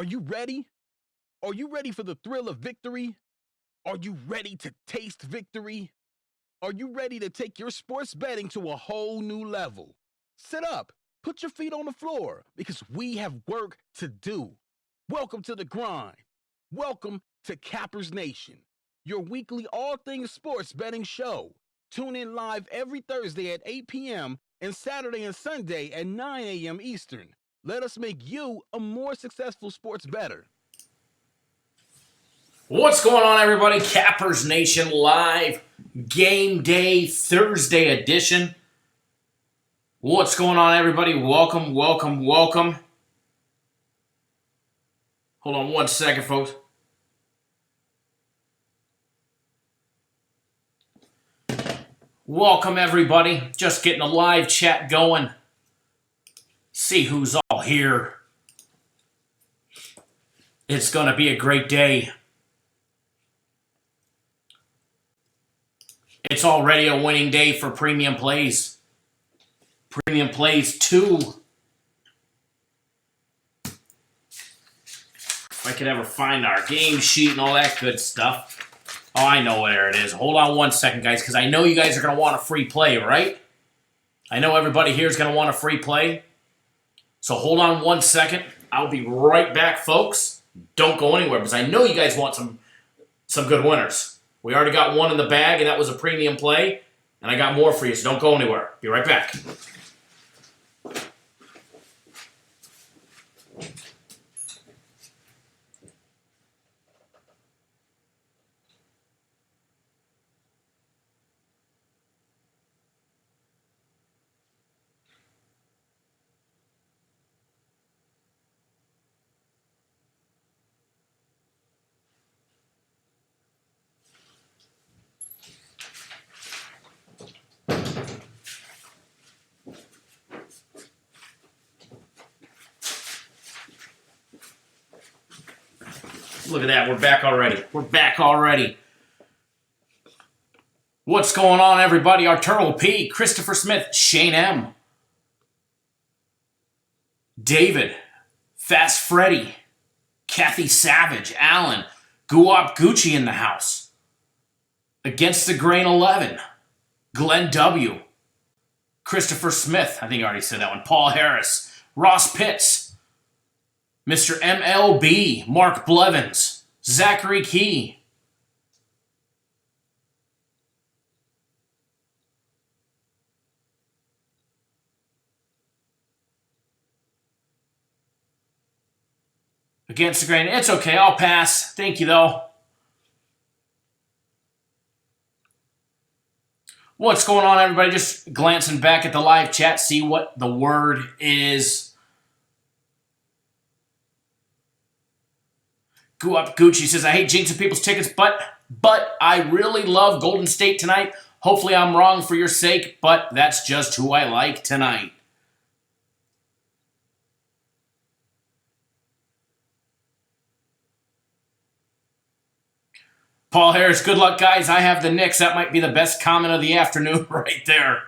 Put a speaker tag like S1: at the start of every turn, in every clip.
S1: Are you ready? Are you ready for the thrill of victory? Are you ready to taste victory? Are you ready to take your sports betting to a whole new level? Sit up, put your feet on the floor, because we have work to do. Welcome to the grind. Welcome to Cappers Nation, your weekly all things sports betting show. Tune in live every Thursday at 8 p.m. and Saturday and Sunday at 9 a.m. Eastern. Let us make you a more successful sports bettor.
S2: What's going on, everybody? Cappers Nation live game day Thursday edition. What's going on, everybody? Welcome. Hold on one second, folks. Welcome, everybody. Just getting a live chat going. See who's all here. It's going to be a great day. It's already a winning day for Premium Plays. Premium Plays 2. If I could ever find our game sheet and all that good stuff. Oh, I know where it is. Hold on one second, guys, because I know you guys are going to want a free play, right? I know everybody here is going to want a free play. So hold on one second. I'll be right back, folks. Don't go anywhere, because I know you guys want some good winners. We already got one in the bag, and that was a premium play. And I got more for you, so don't go anywhere. Be right back. Look at that. We're back already. What's going on, everybody? Arturo P, Christopher Smith, Shane M, David, Fast Freddy, Kathy Savage, Alan, Guap Gucci in the house. Against the Grain 11, Glenn W, Christopher Smith, I think I already said that one, Paul Harris, Ross Pitts, Mr. MLB, Mark Blevins, Zachary Key, Against the Grain. It's okay, I'll pass. Thank you, though. What's going on, everybody? Just glancing back at the live chat, see what the word is. Go up Gucci says, I hate jinxing people's tickets, but I really love Golden State tonight. Hopefully I'm wrong for your sake, but that's just who I like tonight. Paul Harris, good luck, guys. I have the Knicks. That might be the best comment of the afternoon right there.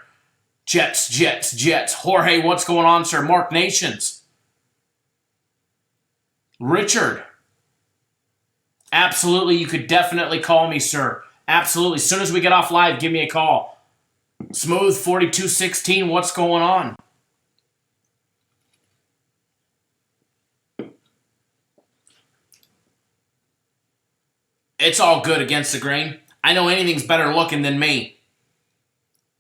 S2: Jets. Jorge, what's going on, sir? Mark Nations. Richard. Absolutely, you could definitely call me, sir. Absolutely. As soon as we get off live, give me a call. Smooth 4216, what's going on? It's all good Against the Grain. I know anything's better looking than me.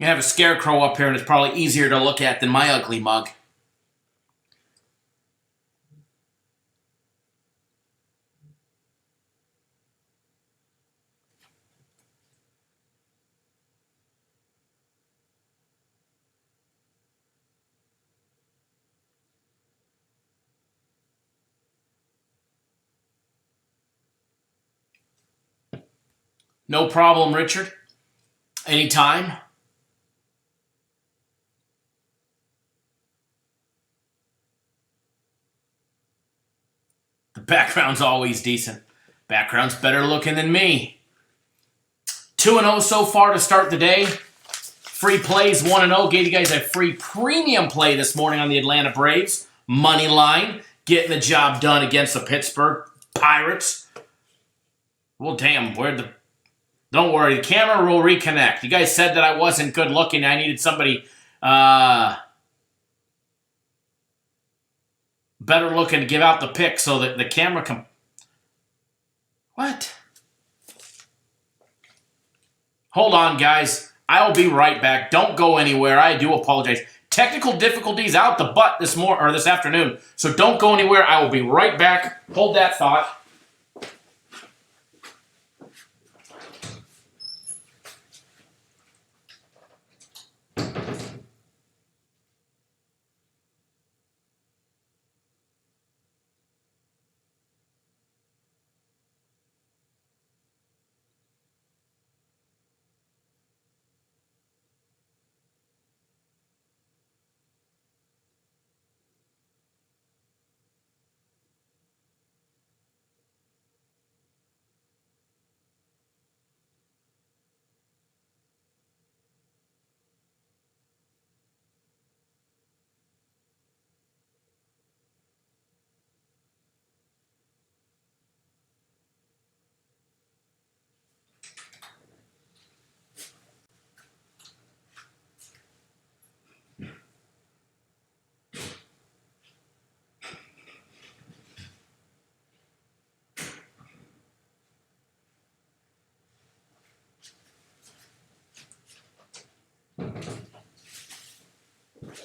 S2: You have a scarecrow up here, and it's probably easier to look at than my ugly mug. No problem, Richard. Anytime. The background's always decent. Background's better looking than me. 2-0 so far to start the day. Free plays 1-0. Gave you guys a free premium play this morning on the Atlanta Braves. Money line. getting the job done against the Pittsburgh Pirates. Well, damn, don't worry, the camera will reconnect. You guys said that I wasn't good looking. I needed somebody better looking to give out the pick so that the camera can... What? Hold on, guys. I'll be right back. Don't go anywhere. I do apologize. Technical difficulties out the butt this afternoon, so don't go anywhere. I will be right back. Hold that thought.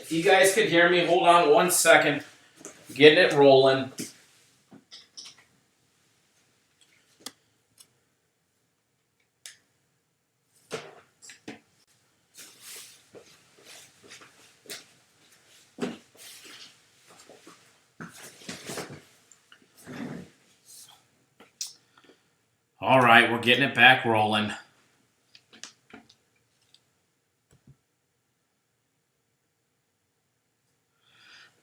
S2: If you guys could hear me, hold on 1 second. Getting it rolling. All right, we're getting it back rolling.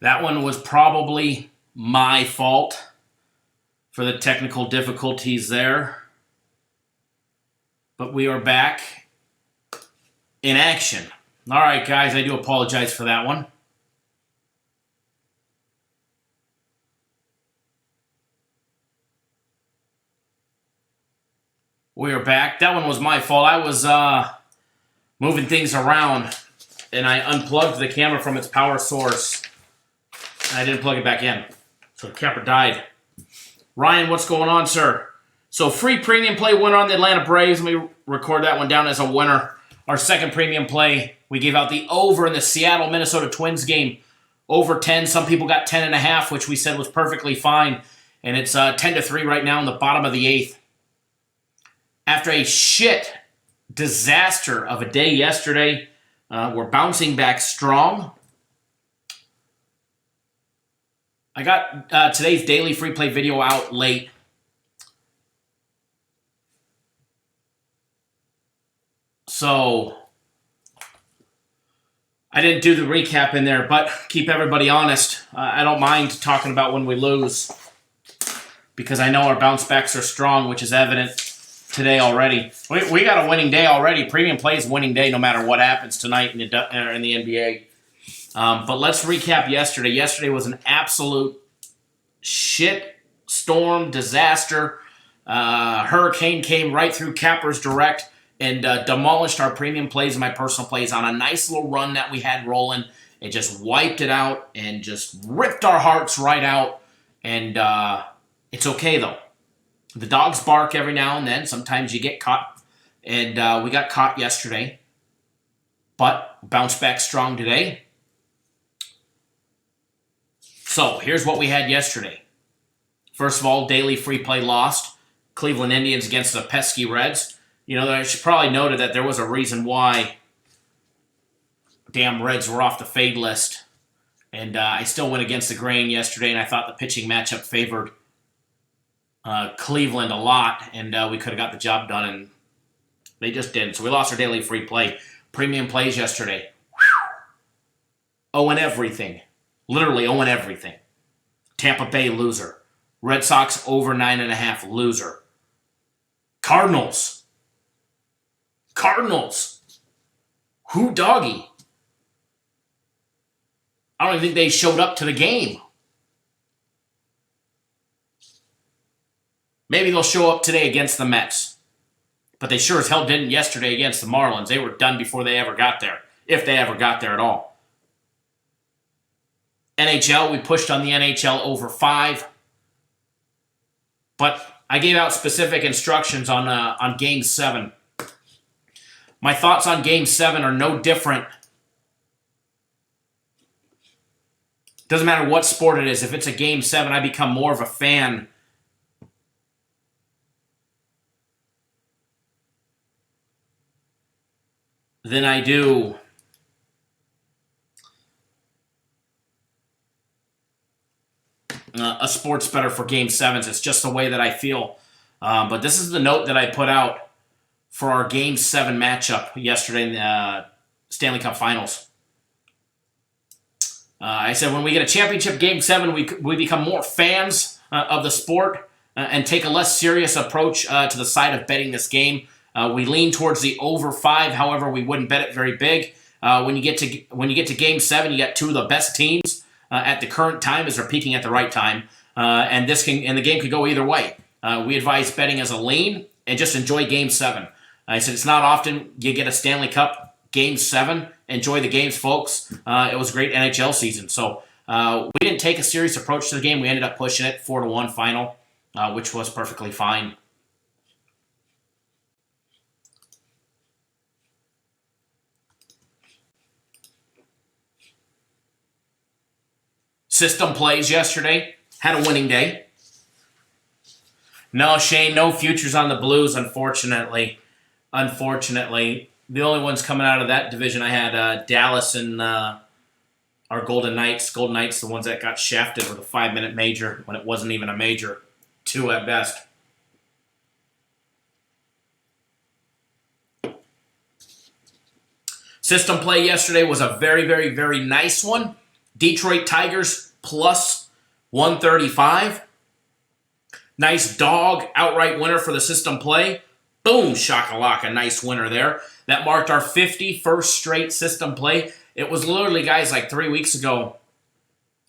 S2: That one was probably my fault for the technical difficulties there. But we are back in action. All right, guys, I do apologize for that one. We are back. That one was my fault. I was moving things around, and I unplugged the camera from its power source. And I didn't plug it back in, so the camera died. Ryan, what's going on, sir? So free premium play winner on the Atlanta Braves. Let me record that one down as a winner. Our second premium play, we gave out the over in the Seattle-Minnesota Twins game. Over 10. Some people got 10.5, which we said was perfectly fine. And it's 10-3 right now in the bottom of the 8th. After a shit disaster of a day yesterday, we're bouncing back strong. I got today's daily free play video out late. So I didn't do the recap in there, but keep everybody honest. I don't mind talking about when we lose because I know our bounce backs are strong, which is evident today already. We got a winning day already. Premium play is winning day no matter what happens tonight in the NBA. But let's recap yesterday. Yesterday was an absolute shit storm disaster. Hurricane came right through Capper's Direct and demolished our premium plays and my personal plays on a nice little run that we had rolling. It just wiped it out and just ripped our hearts right out. And it's okay, though. The dogs bark every now and then. Sometimes you get caught. And we got caught yesterday. But bounce back strong today. So, here's what we had yesterday. First of all, daily free play lost. Cleveland Indians against the pesky Reds. You know, I should probably noted that there was a reason why damn Reds were off the fade list. And I still went against the grain yesterday, and I thought the pitching matchup favored Cleveland a lot, and we could have got the job done, and they just didn't. So we lost our daily free play. Premium plays yesterday. Owing everything. Literally owing everything. Tampa Bay, loser. Red Sox, over 9.5, loser. Cardinals. Who doggy? I don't even think they showed up to the game. Maybe they'll show up today against the Mets. But they sure as hell didn't yesterday against the Marlins. They were done before they ever got there, if they ever got there at all. NHL, we pushed on the NHL over 5. But I gave out specific instructions on Game 7. My thoughts on Game 7 are no different. Doesn't matter what sport it is. If it's a Game 7, I become more of a fan than I do a sports bettor for Game 7s. It's just the way that I feel. But this is the note that I put out for our Game 7 matchup yesterday in the Stanley Cup Finals. I said when we get a championship Game 7, we become more fans of the sport and take a less serious approach to the side of betting this game. We lean towards the over 5. However, we wouldn't bet it very big. When you get to Game 7, you got two of the best teams at the current time as they're peaking at the right time, and the game could go either way. We advise betting as a lean and just enjoy Game 7. I said it's not often you get a Stanley Cup Game 7. Enjoy the games, folks. It was a great NHL season. So we didn't take a serious approach to the game. We ended up pushing it 4-1 final, which was perfectly fine. System plays yesterday. Had a winning day. No, Shane, no futures on the Blues, unfortunately. The only ones coming out of that division, I had Dallas and our Golden Knights. Golden Knights, the ones that got shafted with a 5-minute major when it wasn't even a major. 2 at best. System play yesterday was a very, very, very nice one. Detroit Tigers plus 135. Nice dog outright winner for the system play. Boom, shakalaka, nice winner there. That marked our 51st straight system play. It was literally, guys, like 3 weeks ago.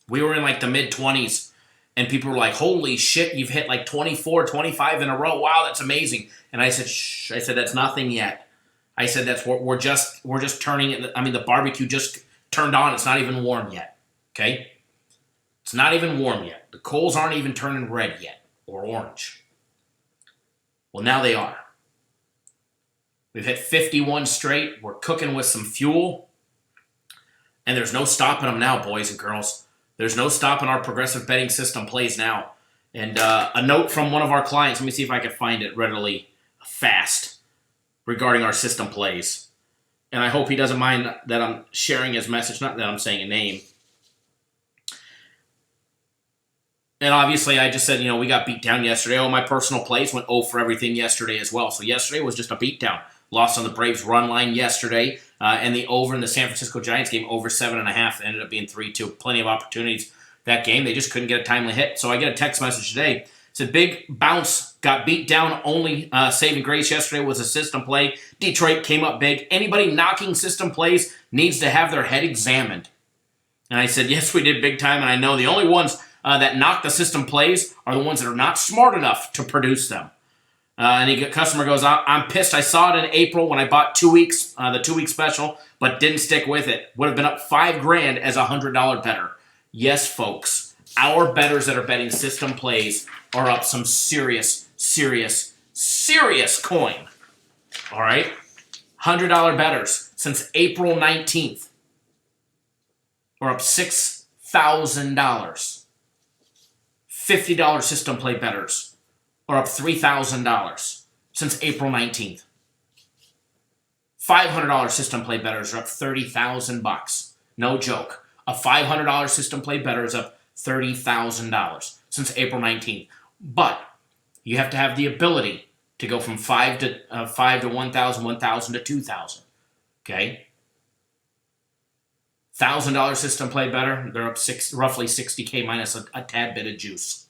S2: We were in like the mid-20s, and people were like, holy shit, you've hit like 24, 25 in a row. Wow, that's amazing. And I said, shh. I said, that's nothing yet. I said, we're just turning it. I mean, the barbecue just turned on. It's not even warm yet. Okay? It's not even warm yet. The coals aren't even turning red yet or orange. Well, now they are. We've hit 51 straight. We're cooking with some fuel. And there's no stopping them now, boys and girls. There's no stopping our progressive betting system plays now. And a note from one of our clients. Let me see if I can find it readily fast regarding our system plays. And I hope he doesn't mind that I'm sharing his message, not that I'm saying a name. And obviously, I just said, we got beat down yesterday. Oh, my personal plays went 0 for everything yesterday as well. So yesterday was just a beatdown. Lost on the Braves run line yesterday. And the over in the San Francisco Giants game, over 7.5, ended up being 3-2. Plenty of opportunities that game. They just couldn't get a timely hit. So I get a text message today. It said, big bounce, got beat down. Only saving grace yesterday was a system play. Detroit came up big. Anybody knocking system plays needs to have their head examined. And I said, yes, we did big time. And I know the only ones that knock the system plays are the ones that are not smart enough to produce them. And the customer goes, I'm pissed. I saw it in April when I bought 2 weeks, the 2-week special, but didn't stick with it. Would have been up $5,000 as a $100 bettor. Yes, folks, our bettors that are betting system plays are up some serious coin. All right? $100 bettors since April 19th are up $6,000. $50 system play bettors are up $3,000 since April 19th. $500 system play bettors are up $30,000. No joke. A $500 system play bettor is up $30,000 since April 19th. But you have to have the ability to go from 5 to 1,000, 1,000 to 2,000. Okay? $1,000 system play better. They're up roughly $60K minus a tad bit of juice.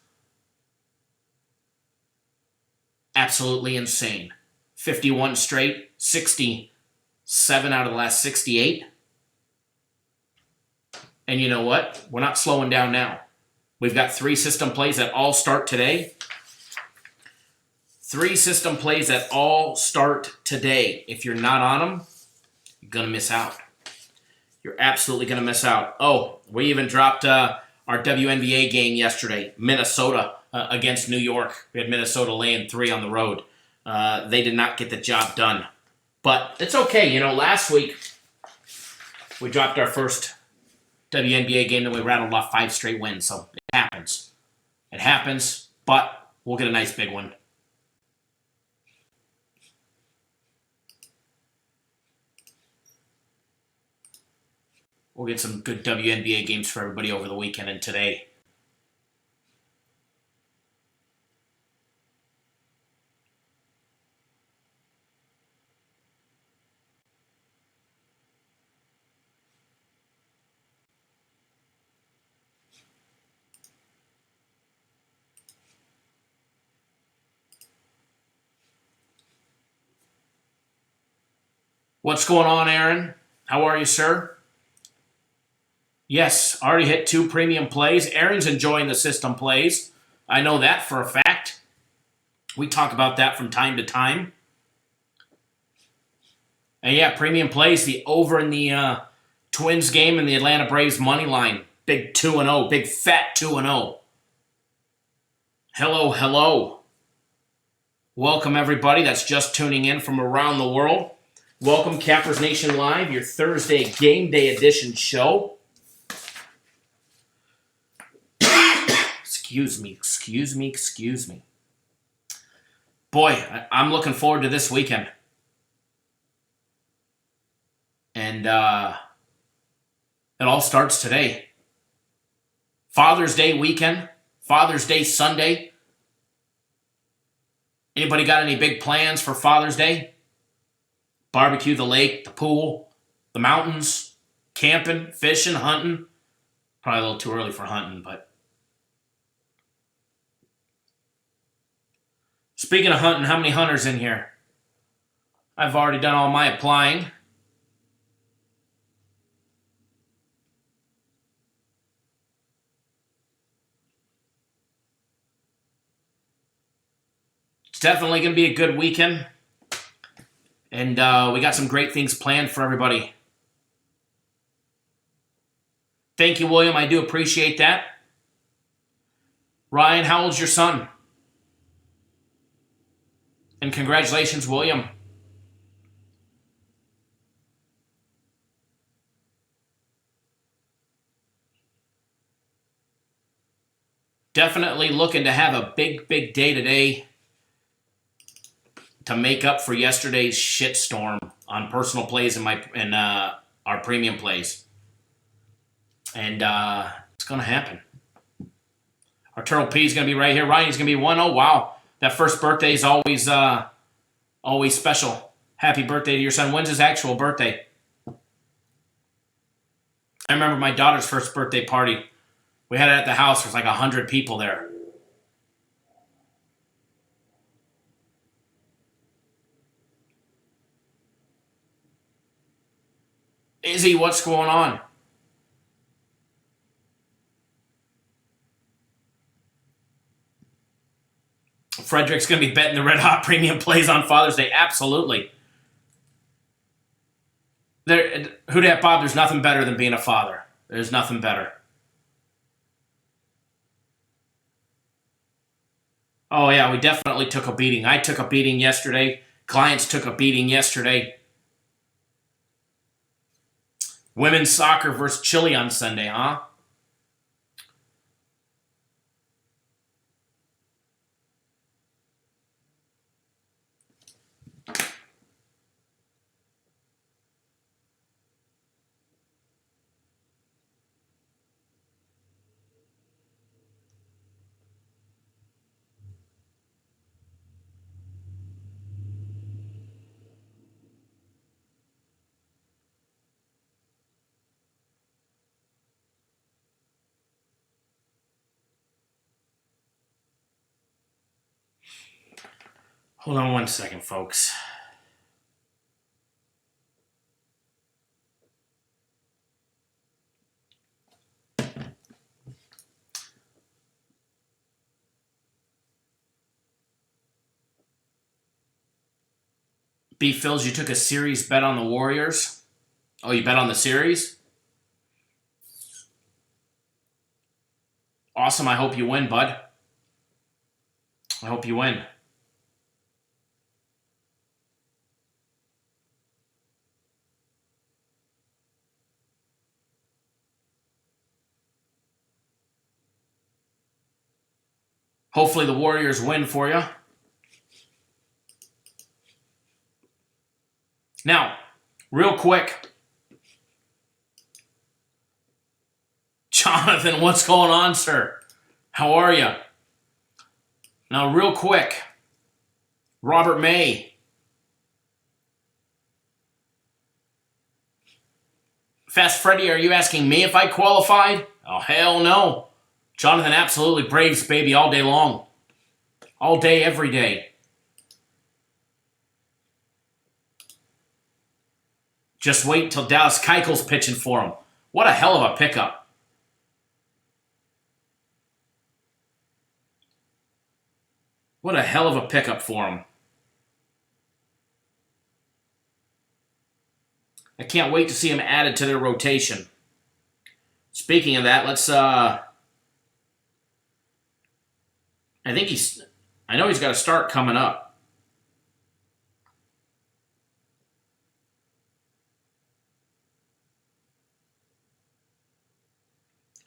S2: Absolutely insane. 51 straight, 67 out of the last 68. And you know what? We're not slowing down now. We've got 3 system plays that all start today. 3 system plays that all start today. If you're not on them, you're going to miss out. You're absolutely going to miss out. Oh, we even dropped our WNBA game yesterday. Minnesota against New York. We had Minnesota laying 3 on the road. They did not get the job done. But it's okay. You know, last week we dropped our first WNBA game, then we rattled off 5 straight wins. So it happens. It happens, but we'll get a nice big one. We'll get some good WNBA games for everybody over the weekend and today. What's going on, Aaron? How are you, sir? Yes, already hit 2 premium plays. Aaron's enjoying the system plays. I know that for a fact. We talk about that from time to time. And yeah, premium plays, the over in the Twins game and the Atlanta Braves money line. Big 2-0, big fat 2-0. Hello, hello. Welcome everybody that's just tuning in from around the world. Welcome Cappers Nation Live, your Thursday game day edition show. Excuse me. Boy, I'm looking forward to this weekend. And it all starts today. Father's Day weekend, Father's Day Sunday. Anybody got any big plans for Father's Day? Barbecue, the lake, the pool, the mountains, camping, fishing, hunting. Probably a little too early for hunting, but. Speaking of hunting, how many hunters in here? I've already done all my applying. It's definitely going to be a good weekend. And we got some great things planned for everybody. Thank you, William. I do appreciate that. Ryan, how old's your son? And congratulations, William. Definitely looking to have a big day today to make up for yesterday's shitstorm on personal plays and our premium plays. And it's going to happen. Our Turtle P is going to be right here. Ryan's going to be 1-0. Wow. That first birthday is always special. Happy birthday to your son. When's his actual birthday? I remember my daughter's first birthday party. We had it at the house. There's like 100 people there. Izzy, what's going on? Frederick's going to be betting the Red Hot Premium plays on Father's Day. Absolutely. Who dat, Bob? There's nothing better than being a father. There's nothing better. Oh, yeah, we definitely took a beating. I took a beating yesterday. Clients took a beating yesterday. Women's soccer versus Chile on Sunday, huh? Hold on one second, folks. B. Phils, you took a series bet on the Warriors. Oh, you bet on the series? Awesome. I hope you win, bud. I hope you win. Hopefully the Warriors win for you. Now, real quick. Jonathan, what's going on, sir? How are you? Now, real quick. Robert May. Fast Freddy, are you asking me if I qualified? Oh, hell no. Jonathan, absolutely. Braves, baby, all day long. All day, every day. Just wait until Dallas Keuchel's pitching for him. What a hell of a pickup. What a hell of a pickup for him. I can't wait to see him added to their rotation. Speaking of that, let's I know he's got a start coming up.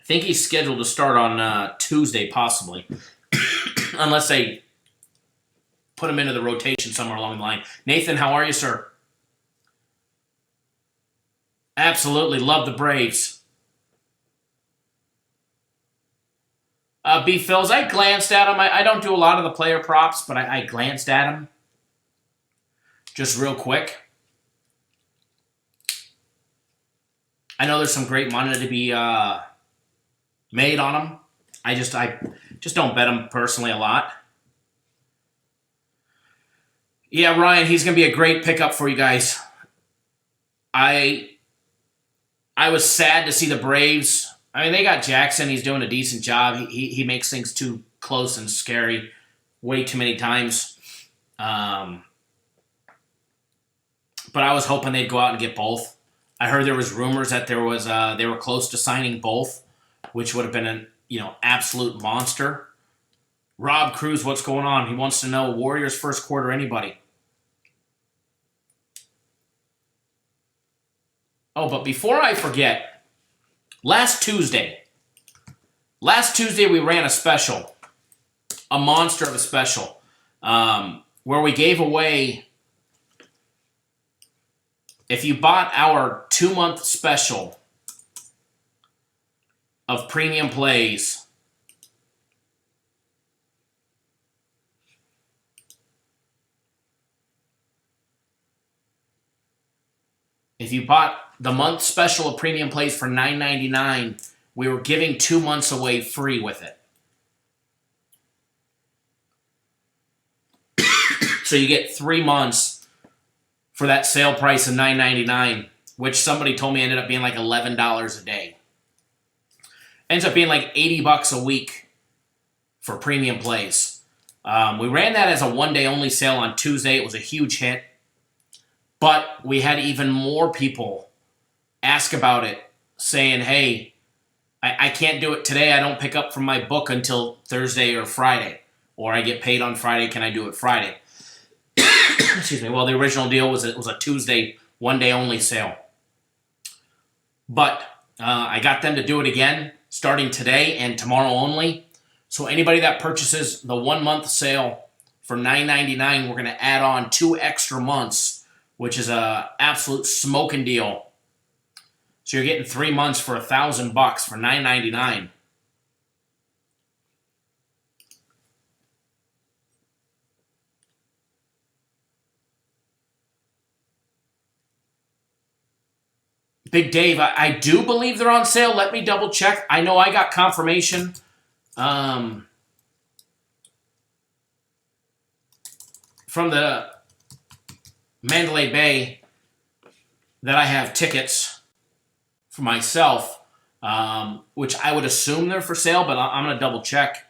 S2: I think he's scheduled to start on Tuesday, possibly. Unless they put him into the rotation somewhere along the line. Nathan, how are you, sir? Absolutely love the Braves. B. Phils, I glanced at him. I don't do a lot of the player props, but I glanced at him. Just real quick. I know there's some great money to be made on him. I just don't bet him personally a lot. Yeah, Ryan, he's going to be a great pickup for you guys. I was sad to see the Braves. I mean, they got Jackson. He's doing a decent job. He makes things too close and scary way too many times. But I was hoping they'd go out and get both. I heard there was rumors that they were close to signing both, which would have been an absolute monster. Rob Cruz, what's going on? He wants to know Warriors first quarter, anybody? Oh, but before I forget, last Tuesday we ran a special, a monster of a special, where we gave away, if you bought our 2-month special of premium plays, if you bought the month special of premium plays for $9.99, we were giving 2 months away free with it. So you get 3 months for that sale price of $9.99, which somebody told me ended up being like $11 a day. Ends up being like $80 a week for premium plays. We ran that as a one-day only sale on Tuesday. It was a huge hit. But we had even more people ask about it, saying, hey, I can't do it today. I don't pick up from my book until Thursday or Friday. Or I get paid on Friday. Can I do it Friday? Excuse me. Well, the original deal was a Tuesday, one-day only sale. But I got them to do it again, starting today and tomorrow only. So anybody that purchases the 1-month sale for $9.99, we're going to add on 2 extra months, which is a absolute smoking deal. So you're getting 3 months for $1,000 for $9.99. Big Dave, I do believe they're on sale. Let me double check. I know I got confirmation. From the Mandalay Bay that I have tickets for myself, which I would assume they're for sale, but I'm going to double check.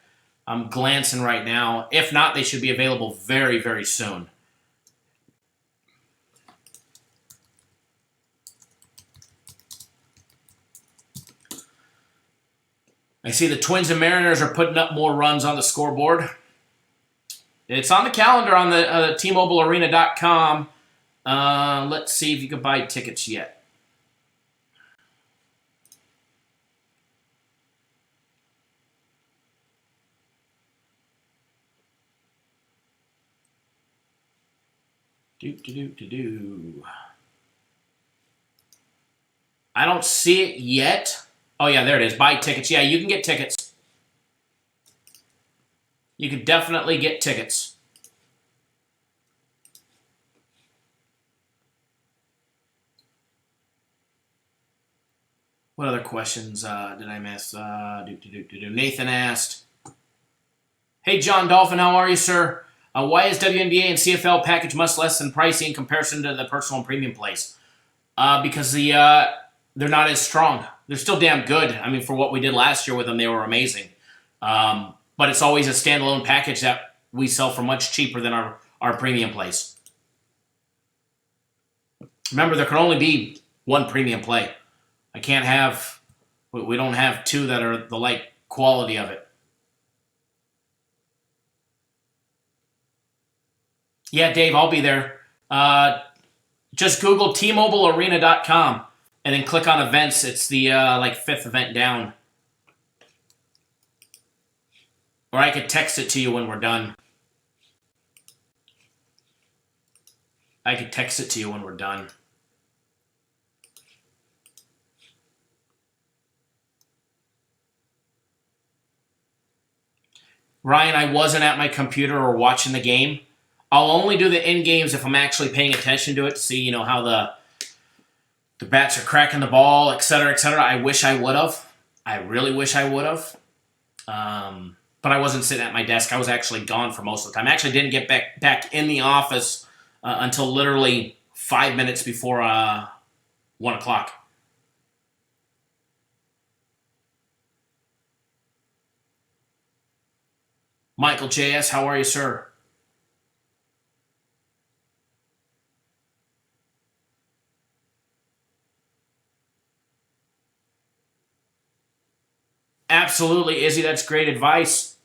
S2: I'm glancing right now. If not, they should be available very, very soon. I see the Twins and Mariners are putting up more runs on the scoreboard. It's on the calendar on the TMobileArena.com. Let's see if you can buy tickets yet. I don't see it yet. Oh, yeah, there it is. Buy tickets. Yeah, you can get tickets. You can definitely get tickets. What other questions did I miss? Nathan asked, "Hey, John Dolphin, how are you, sir? Why is WNBA and CFL package much less than pricey in comparison to the personal and premium plays? Because they're not as strong. They're still damn good. I mean, for what we did last year with them, they were amazing. But it's always a standalone package that we sell for much cheaper than our premium plays. Remember, there can only be one premium play. We don't have two that are the like quality of it. Yeah, Dave, I'll be there. Just Google TMobileArena.com and then click on events. It's the fifth event down. Or I could text it to you when we're done. Ryan, I wasn't at my computer or watching the game. I'll only do the in games if I'm actually paying attention to it to see, how the bats are cracking the ball, et cetera, et cetera. I wish I would have. I really wish I would have. But I wasn't sitting at my desk. I was actually gone for most of the time. I actually didn't get back in the office until literally 5 minutes before 1 o'clock. Michael J.S., how are you, sir? Absolutely, Izzy. That's great advice.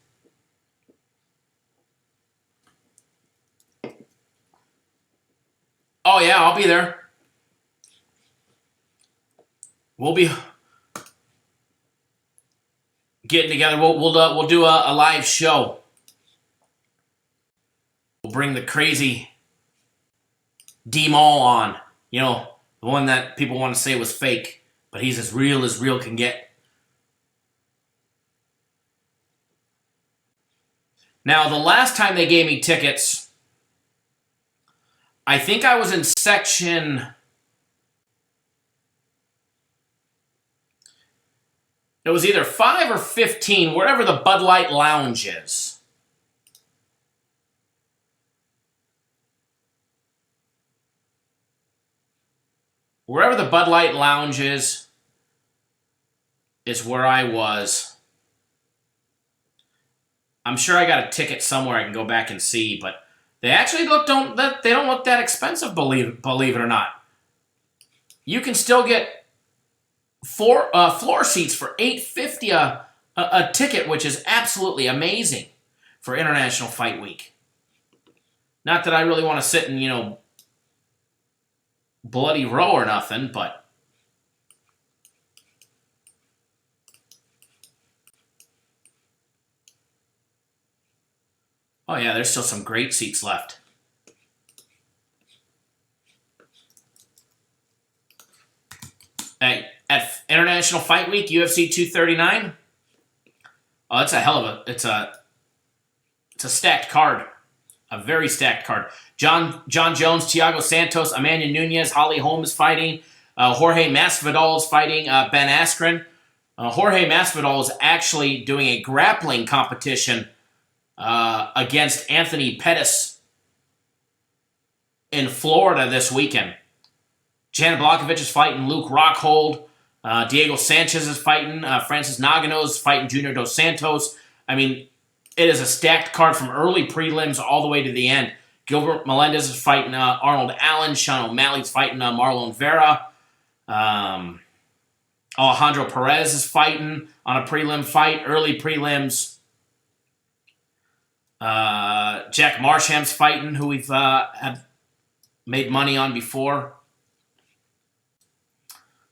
S2: Oh, yeah, I'll be there. We'll be getting together. We'll do a live show. We'll bring the crazy D-Mall on. The one that people want to say was fake, but he's as real can get. Now, the last time they gave me tickets, I think I was in section... It was either 5 or 15, wherever the Bud Light Lounge is. Wherever the Bud Light Lounge is where I was. I'm sure I got a ticket somewhere I can go back and see, but they actually don't look that expensive, believe it or not. You can still get floor seats for $8.50 a ticket, which is absolutely amazing for International Fight Week. Not that I really want to sit in, bloody row or nothing, but oh yeah, there's still some great seats left. At International Fight Week, UFC 239. Oh, it's a hell of it's a stacked card. A very stacked card. John Jones, Thiago Santos, Amanda Nunes, Holly Holm is fighting. Jorge Masvidal is fighting Ben Askren. Jorge Masvidal is actually doing a grappling competition against Anthony Pettis in Florida this weekend. Jan Blachowicz is fighting Luke Rockhold. Diego Sanchez is fighting. Francis Ngannou is fighting Junior Dos Santos. I mean, it is a stacked card from early prelims all the way to the end. Gilbert Melendez is fighting Arnold Allen. Sean O'Malley's fighting Marlon Vera. Alejandro Perez is fighting on a prelim fight, early prelims. Jack Marsham's fighting, who we've had made money on before.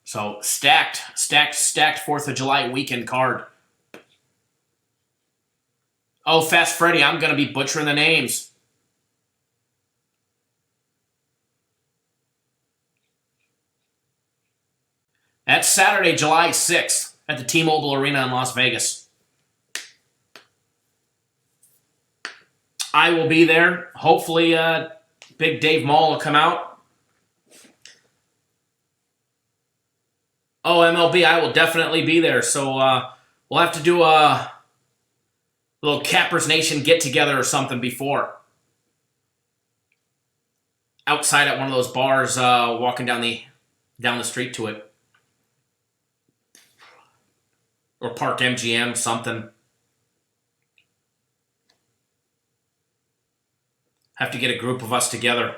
S2: So stacked 4th of July weekend card. Oh, Fast Freddy, I'm going to be butchering the names. That's Saturday, July 6th at the T-Mobile Arena in Las Vegas. I will be there. Hopefully, Big Dave Mall will come out. Oh, MLB, I will definitely be there. So we'll have to do a little Cappers Nation get-together or something before. Outside at one of those bars, walking down the street to it. Or Park MGM, something. Have to get a group of us together.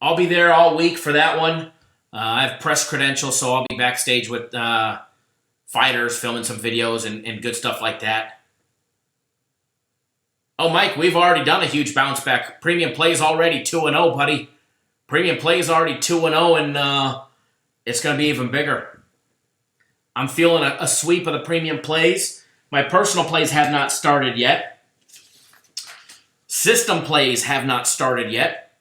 S2: I'll be there all week for that one. I have press credentials, so I'll be backstage with fighters, filming some videos and good stuff like that. Oh, Mike, we've already done a huge bounce back. Premium Play's already 2-0, buddy. Premium Play's already 2-0, and it's going to be even bigger. I'm feeling a sweep of the Premium Plays. My personal plays have not started yet. System plays have not started yet.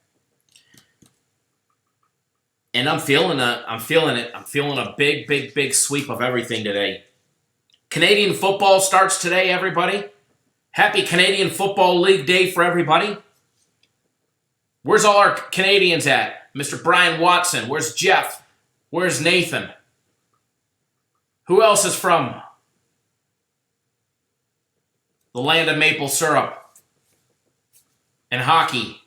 S2: And I'm feeling it. I'm feeling a big sweep of everything today. Canadian football starts today, everybody. Happy Canadian Football League Day for everybody. Where's all our Canadians at? Mr. Brian Watson. Where's Jeff? Where's Nathan? Who else is from the land of maple syrup and hockey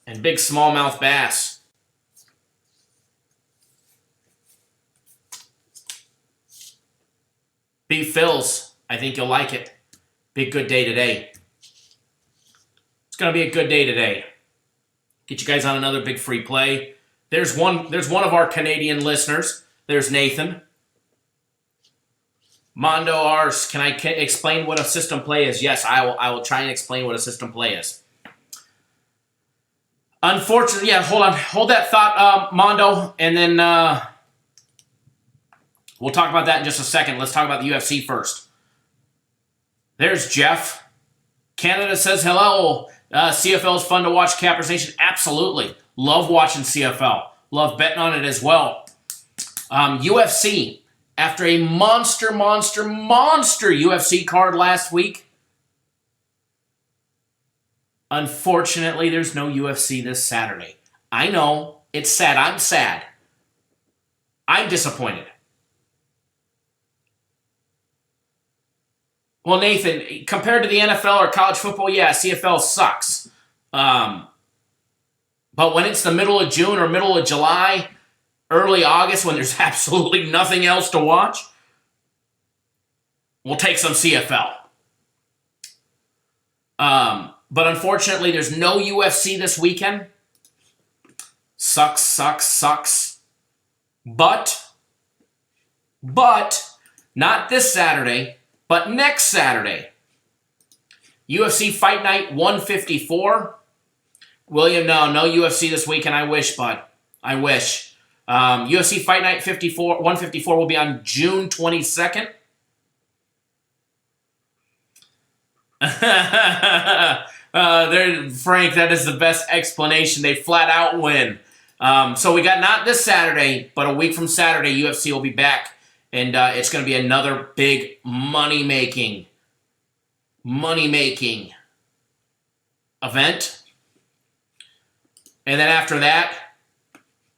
S2: and big smallmouth bass? Beef Phil's. I think you'll like it. Be a good day today. It's going to be a good day today. Get you guys on another big free play. There's one of our Canadian listeners. There's Nathan. Mondo Ars, can I explain what a system play is? Yes, I will try and explain what a system play is. Unfortunately, yeah, hold that thought, Mondo, and then we'll talk about that in just a second. Let's talk about the UFC first. There's Jeff. Canada says hello. CFL is fun to watch. Cappers Nation, absolutely. Love watching CFL. Love betting on it as well. UFC, after a monster UFC card last week, unfortunately, there's no UFC this Saturday. I know. It's sad. I'm sad. I'm disappointed. Well, Nathan, compared to the NFL or college football, yeah, CFL sucks. But when it's the middle of June or middle of July, early August, when there's absolutely nothing else to watch, we'll take some CFL. But unfortunately, there's no UFC this weekend. Sucks. But, not this Saturday, but next Saturday. UFC Fight Night 154. William, no UFC this weekend. I wish, bud. I wish. UFC Fight Night 154 will be on June 22nd. Frank, that is the best explanation. They flat out win. So we got not this Saturday, but a week from Saturday, UFC will be back. And it's going to be another big money-making event. And then after that,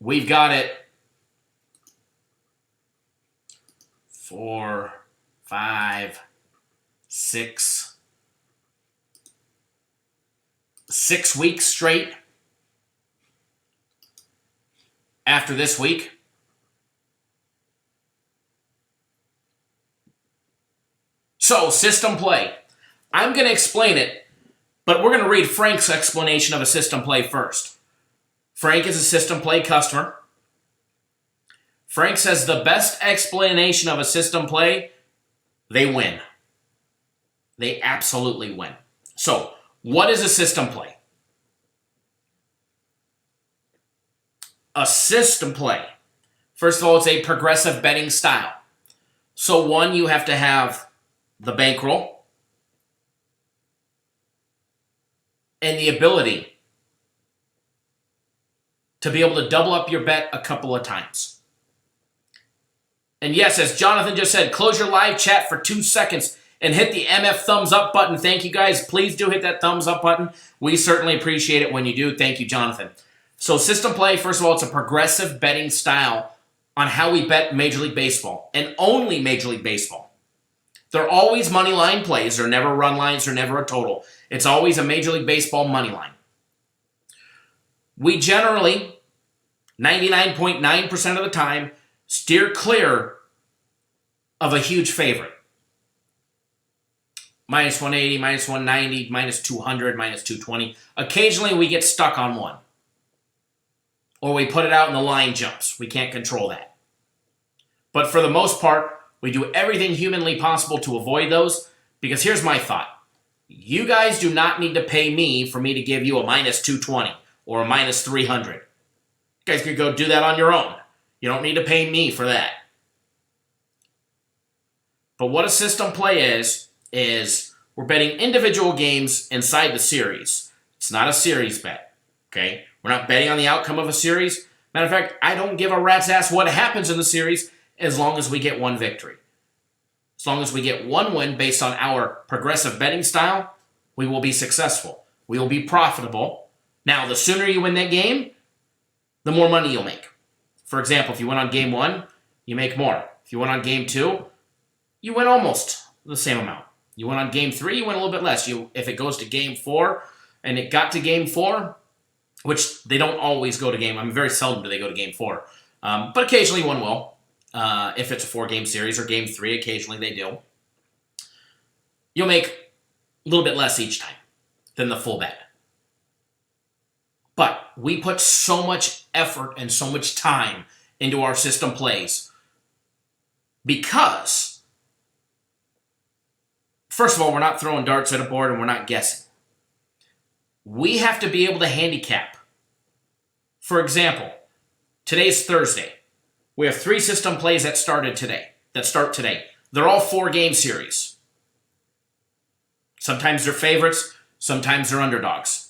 S2: we've got it 4, 5, 6 weeks straight after this week. So, system play. I'm going to explain it, but we're going to read Frank's explanation of a system play first. Frank is a system play customer. Frank says the best explanation of a system play, they win. They absolutely win. So, what is a system play? A system play. First of all, it's a progressive betting style. So, one, you have to have the bankroll and the ability to be able to double up your bet a couple of times. And yes, as Jonathan just said, close your live chat for 2 seconds and hit the MF thumbs up button. Thank you guys. Please do hit that thumbs up button. We certainly appreciate it when you do. Thank you, Jonathan. So system play, first of all, it's a progressive betting style on how we bet Major League Baseball and only Major League Baseball. They're always money line plays. They're never run lines. They're never a total. It's always a Major League Baseball money line. We generally, 99.9% of the time, steer clear of a huge favorite. Minus 180, minus 190, minus 200, minus 220. Occasionally we get stuck on one. Or we put it out and the line jumps. We can't control that. But for the most part, we do everything humanly possible to avoid those, because here's my thought. You guys do not need to pay me for me to give you a minus 220 or a minus 300. You guys could go do that on your own. You don't need to pay me for that. But what a system play is we're betting individual games inside the series. It's not a series bet, okay? We're not betting on the outcome of a series. Matter of fact, I don't give a rat's ass what happens in the series as long as we get one victory. As long as we get one win based on our progressive betting style, we will be successful. We will be profitable. Now, the sooner you win that game, the more money you'll make. For example, if you win on game 1, you make more. If you win on game 2, you win almost the same amount. You win on game 3, you win a little bit less. If it goes to game 4, and it got to game 4, which they don't always go to game. I mean, very seldom do they go to game 4. But occasionally one will. If it's a 4-game series or game 3, occasionally they do. You'll make a little bit less each time than the full bet. But we put so much effort and so much time into our system plays because, first of all, we're not throwing darts at a board and we're not guessing. We have to be able to handicap. For example, today's Thursday. We have 3 system plays that start today. They're all 4-game series. Sometimes they're favorites, sometimes they're underdogs.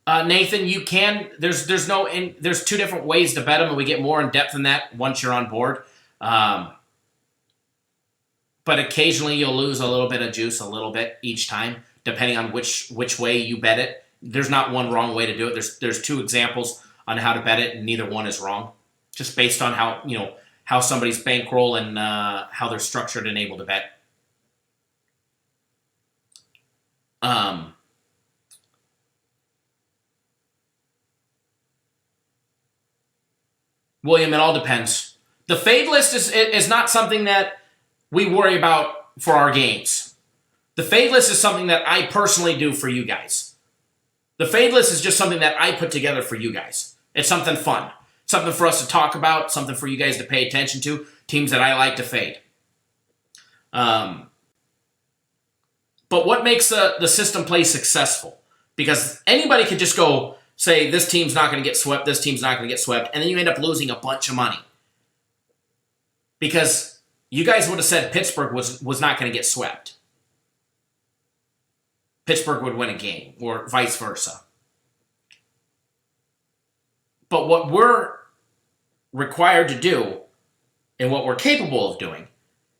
S2: Nathan, you can. There's 2 different ways to bet them, and we get more in depth than that once you're on board. But occasionally you'll lose a little bit of juice, a little bit each time, depending on which way you bet it. There's not one wrong way to do it. There's 2 examples on how to bet it, and neither one is wrong, just based on how somebody's bankroll and how they're structured and able to bet. William, it all depends. The fade list is not something that we worry about for our games. The fade list is something that I personally do for you guys. The fade list is just something that I put together for you guys. It's something fun. Something for us to talk about. Something for you guys to pay attention to. Teams that I like to fade. But what makes the system play successful? Because anybody could just go say, this team's not going to get swept, this team's not going to get swept, and then you end up losing a bunch of money. Because you guys would have said Pittsburgh was not going to get swept. Pittsburgh would win a game, or vice versa. But what we're required to do, and what we're capable of doing,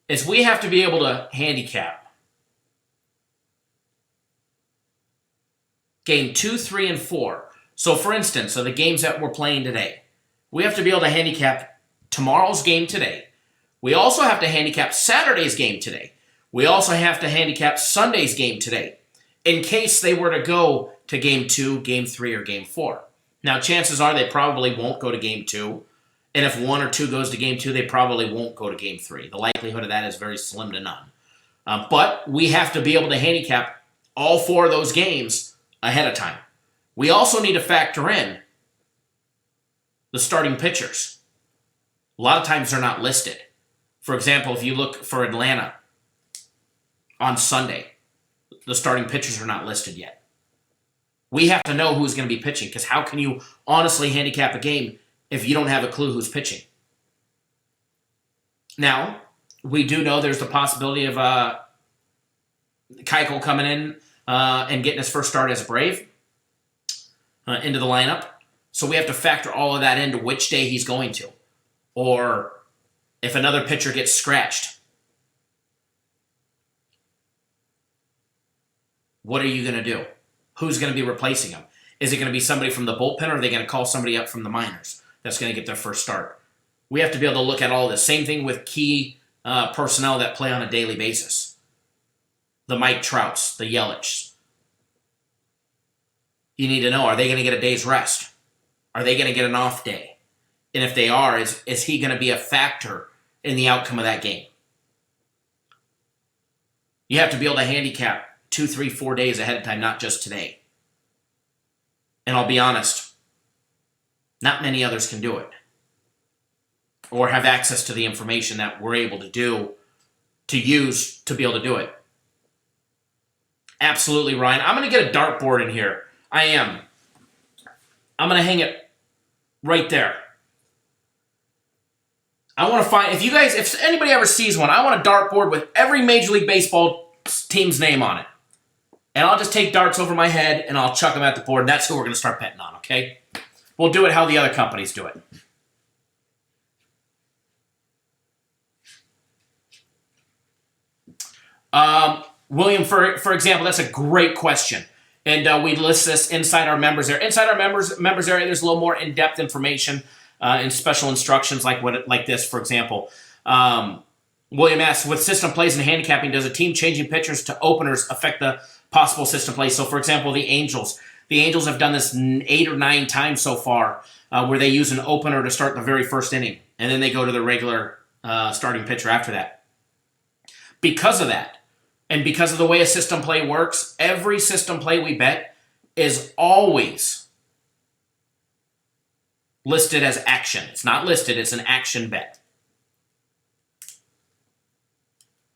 S2: is we have to be able to handicap game 2, 3, and 4. So for instance, the games that we're playing today, we have to be able to handicap tomorrow's game today. We also have to handicap Saturday's game today. We also have to handicap Sunday's game today, in case they were to go to game 2, game 3, or game 4. Now, chances are they probably won't go to game 2. And if 1 or 2 goes to game 2, they probably won't go to game 3. The likelihood of that is very slim to none. But we have to be able to handicap all 4 of those games ahead of time. We also need to factor in the starting pitchers. A lot of times they're not listed. For example, if you look for Atlanta on Sunday, the starting pitchers are not listed yet. We have to know who's going to be pitching, because how can you honestly handicap a game if you don't have a clue who's pitching? Now, we do know there's the possibility of Keuchel coming in and getting his first start as a Brave into the lineup. So we have to factor all of that into which day he's going to. Or if another pitcher gets scratched, what are you going to do? Who's going to be replacing him? Is it going to be somebody from the bullpen, or are they going to call somebody up from the minors that's going to get their first start? We have to be able to look at all this. Same thing with key personnel that play on a daily basis. The Mike Trouts, the Yelichs. You need to know, are they going to get a day's rest? Are they going to get an off day? And if they are, is he going to be a factor in the outcome of that game? You have to be able to handicap 2, 3, 4 days ahead of time, not just today. And I'll be honest, not many others can do it or have access to the information that we're able to use to be able to do it. Absolutely, Ryan. I'm going to get a dartboard in here. I am. I'm going to hang it right there. I want to find, if anybody ever sees one, I want a dartboard with every Major League Baseball team's name on it. And I'll just take darts over my head and I'll chuck them at the board. And that's who we're going to start betting on, okay? We'll do it how the other companies do it. William, for example, that's a great question. And we list this inside our members area. Inside our members area, there's a little more in-depth information and special instructions like this, for example. William asks, with system plays and handicapping, does a team changing pitchers to openers affect the possible system plays? So, for example, the Angels. The Angels have done this 8 or 9 times so far where they use an opener to start the very first inning. And then they go to the regular starting pitcher after that. Because of that, and because of the way a system play works, every system play we bet is always listed as action. It's not listed, it's an action bet.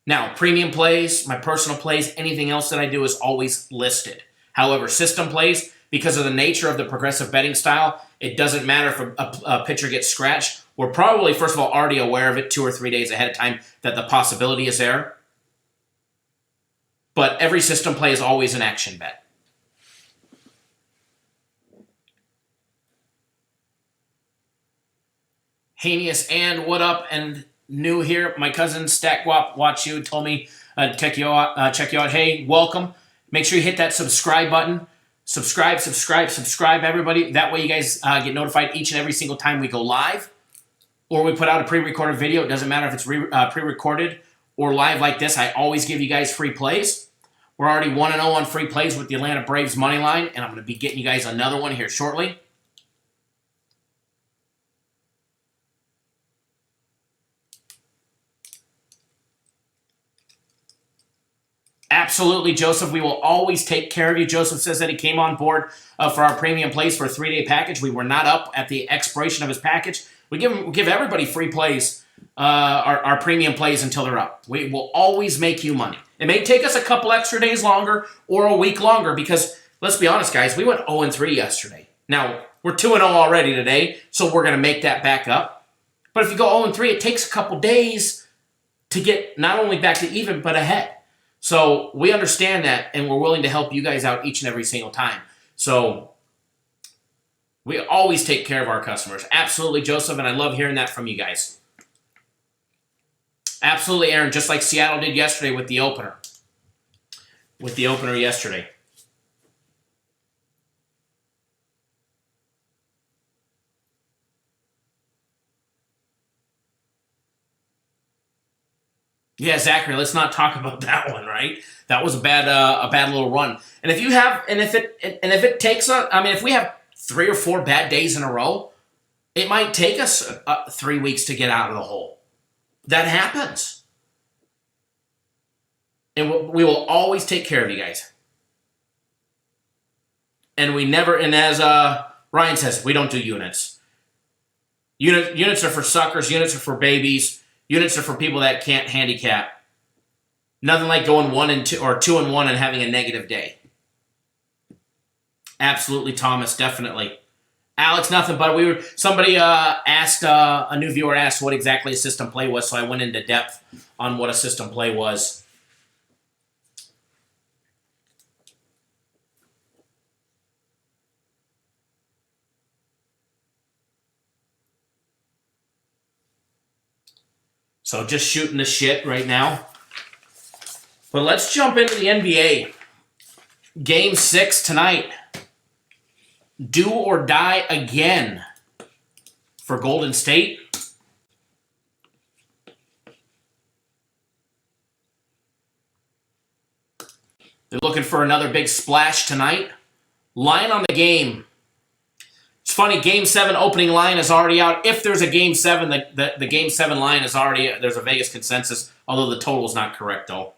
S2: Now, premium plays, my personal plays, anything else that I do is always listed. However, system plays, because of the nature of the progressive betting style, it doesn't matter if a pitcher gets scratched. We're probably, first of all, already aware of it 2 or 3 days ahead of time that the possibility is there. But every system play is always an action bet. Heinous and what up? And new here, my cousin Stat Watch You told me check you out. Hey, welcome. Make sure you hit that subscribe button. Subscribe, everybody. That way you guys get notified each and every single time we go live or we put out a pre-recorded video. It doesn't matter if it's pre-recorded or live like this. I always give you guys free plays. We're already 1-0 on free plays with the Atlanta Braves money line, and I'm going to be getting you guys another one here shortly. Absolutely, Joseph. We will always take care of you. Joseph says that he came on board for our premium plays for a 3-day package. We were not up at the expiration of his package. We give everybody free plays, our premium plays until they're up. We will always make you money. It may take us a couple extra days longer or a week longer because, let's be honest, guys, we went 0-3 yesterday. Now, we're 2-0 already today, so we're going to make that back up. But if you go 0-3, it takes a couple days to get not only back to even, but ahead. So we understand that, and we're willing to help you guys out each and every single time. So we always take care of our customers. Absolutely, Joseph, and I love hearing that from you guys. Absolutely, Aaron, just like Seattle did yesterday with the opener. With the opener yesterday. Yeah, Zachary, let's not talk about that one, right? That was a bad little run. And if you have, if it takes if we have 3 or 4 bad days in a row, it might take us 3 weeks to get out of the hole. That happens. And we will always take care of you guys. And we never, and as Ryan says, we don't do units. Units are for suckers. Units are for babies. Units are for people that can't handicap. Nothing like going 1-2 or 2-1 and having a negative day. Absolutely, Thomas, definitely. Alex, nothing but somebody asked, a new viewer asked what exactly a system play was, so I went into depth on what a system play was. So just shooting the shit right now. But let's jump into the NBA. Game 6 tonight. Do or die again for Golden State. They're looking for another big splash tonight. Line on the game. It's funny, Game 7 opening line is already out. If there's a Game 7, the Game 7 line is already, there's a Vegas consensus, although the total is not correct, though.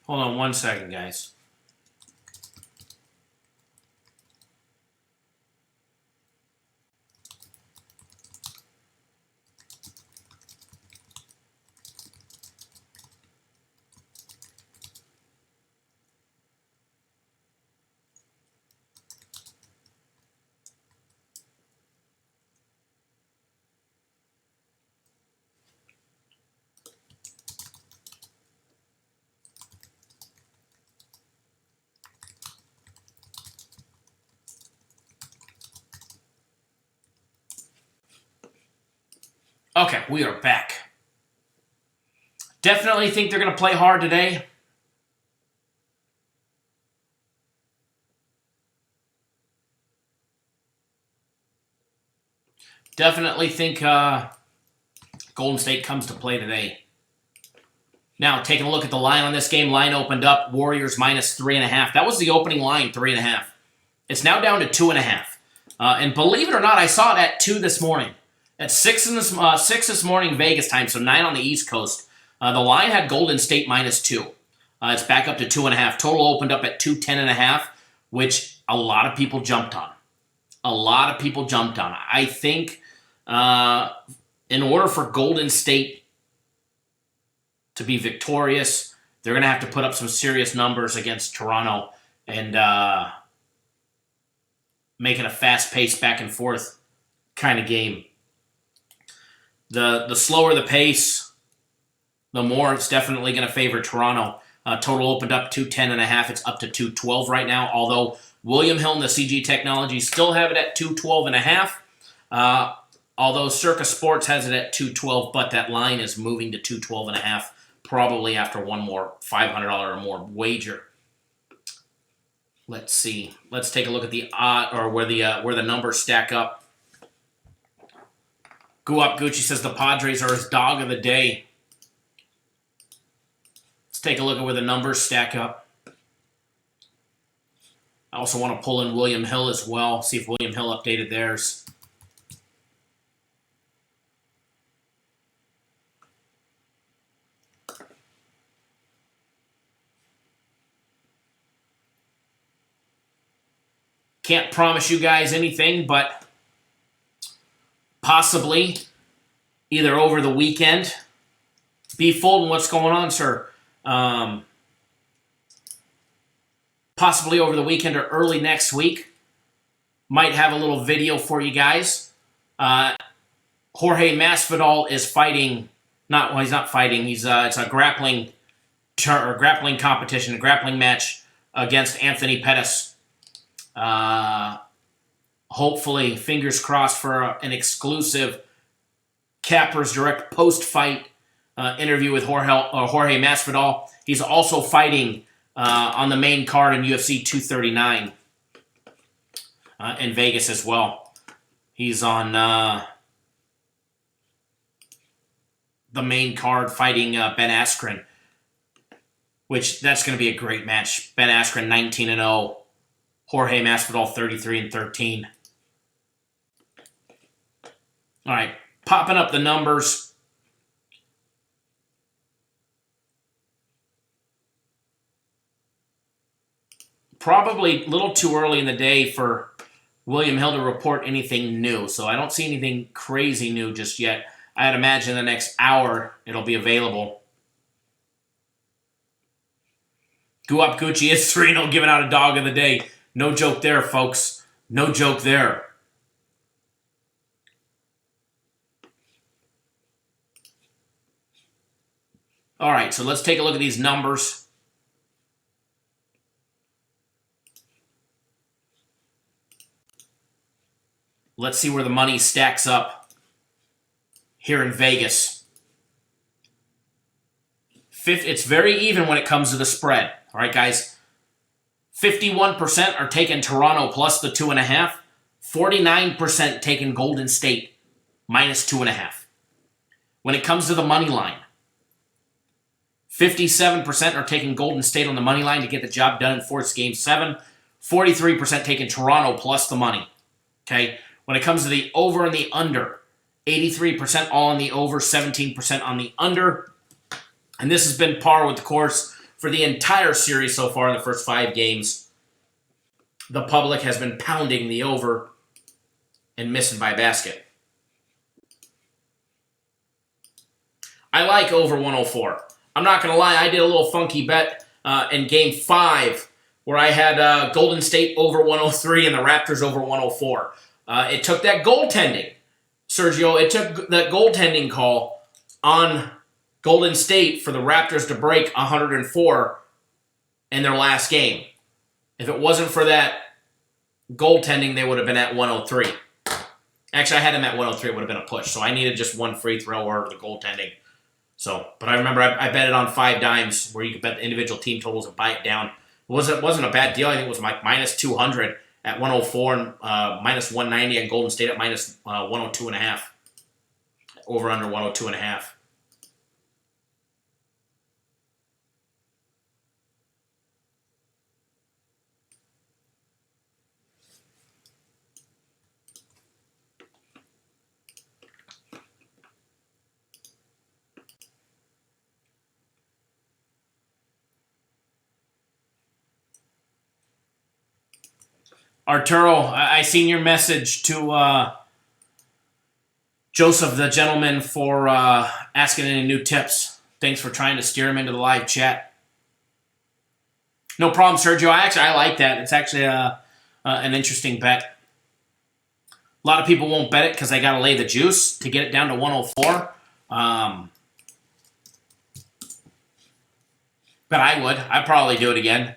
S2: Hold on one second, guys. Okay, we are back. Definitely think they're going to play hard today. Definitely think Golden State comes to play today. Now, taking a look at the line on this game, line opened up, Warriors -3.5. That was the opening line, 3.5. It's now down to 2.5. And believe it or not, I saw it at 2 this morning. At 6 this morning Vegas time, so 9 on the East Coast. The line had Golden State -2. It's back up to 2.5. Total opened up at 210.5, which a lot of people jumped on. I think in order for Golden State to be victorious, they're going to have to put up some serious numbers against Toronto and make it a fast-paced back and forth kind of game. The slower the pace, the more it's definitely going to favor Toronto. Total opened up 210.5. It's up to 212 right now, although William Hill and the CG Technology still have it at 212.5. Although Circa Sports has it at 212, but that line is moving to 212.5, probably after one more $500 or more wager. Let's see. Let's take a look at the odd or where the numbers stack up. Go Up Gucci says the Padres are his dog of the day. Let's take a look at where the numbers stack up. I also want to pull in William Hill as well, see if William Hill updated theirs. Can't promise you guys anything, but possibly either over the weekend. B. Fulton, what's going on, sir? Possibly over the weekend or early next week. Might have a little video for you guys. Jorge Masvidal is fighting. He's not fighting. It's a grappling competition, a grappling match against Anthony Pettis. Hopefully, fingers crossed for an exclusive Cappers Direct post-fight interview with Jorge Masvidal. He's also fighting on the main card in UFC 239 in Vegas as well. He's on the main card fighting Ben Askren, which that's going to be a great match. Ben Askren 19-0, Jorge Masvidal 33-13. All right, popping up the numbers. Probably a little too early in the day for William Hill to report anything new, so I don't see anything crazy new just yet. I'd imagine the next hour it'll be available. Go Up Gucci is 3-0, giving out a dog of the day. No joke there, folks. No joke there. All right, so let's take a look at these numbers. Let's see where the money stacks up here in Vegas. It's very even when it comes to the spread. All right, guys. 51% are taking Toronto plus the 2.5. 49% taking Golden State minus 2.5. When it comes to the money line, 57% are taking Golden State on the money line to get the job done in fourth game 7. 43% taking Toronto plus the money. Okay. When it comes to the over and the under, 83% all on the over, 17% on the under. And this has been par with the course for the entire series so far in the first 5 games. The public has been pounding the over and missing by a basket. I like over 104. I'm not going to lie, I did a little funky bet in Game 5 where I had Golden State over 103 and the Raptors over 104. It took that goaltending, Sergio. It took that goaltending call on Golden State for the Raptors to break 104 in their last game. If it wasn't for that goaltending, they would have been at 103. Actually, I had them at 103. It would have been a push. So I needed just one free throw or the goaltending. So, but I remember I bet it on 5 dimes where you could bet the individual team totals and buy it down. It wasn't a bad deal. I think it was like minus 200 at 104 and minus 190 at Golden State at minus 102.5. Over under 102.5. Arturo, I seen your message to Joseph, the gentleman, for asking any new tips. Thanks for trying to steer him into the live chat. No problem, Sergio. I like that. It's actually an interesting bet. A lot of people won't bet it because they got to lay the juice to get it down to 104. But I would. I'd probably do it again.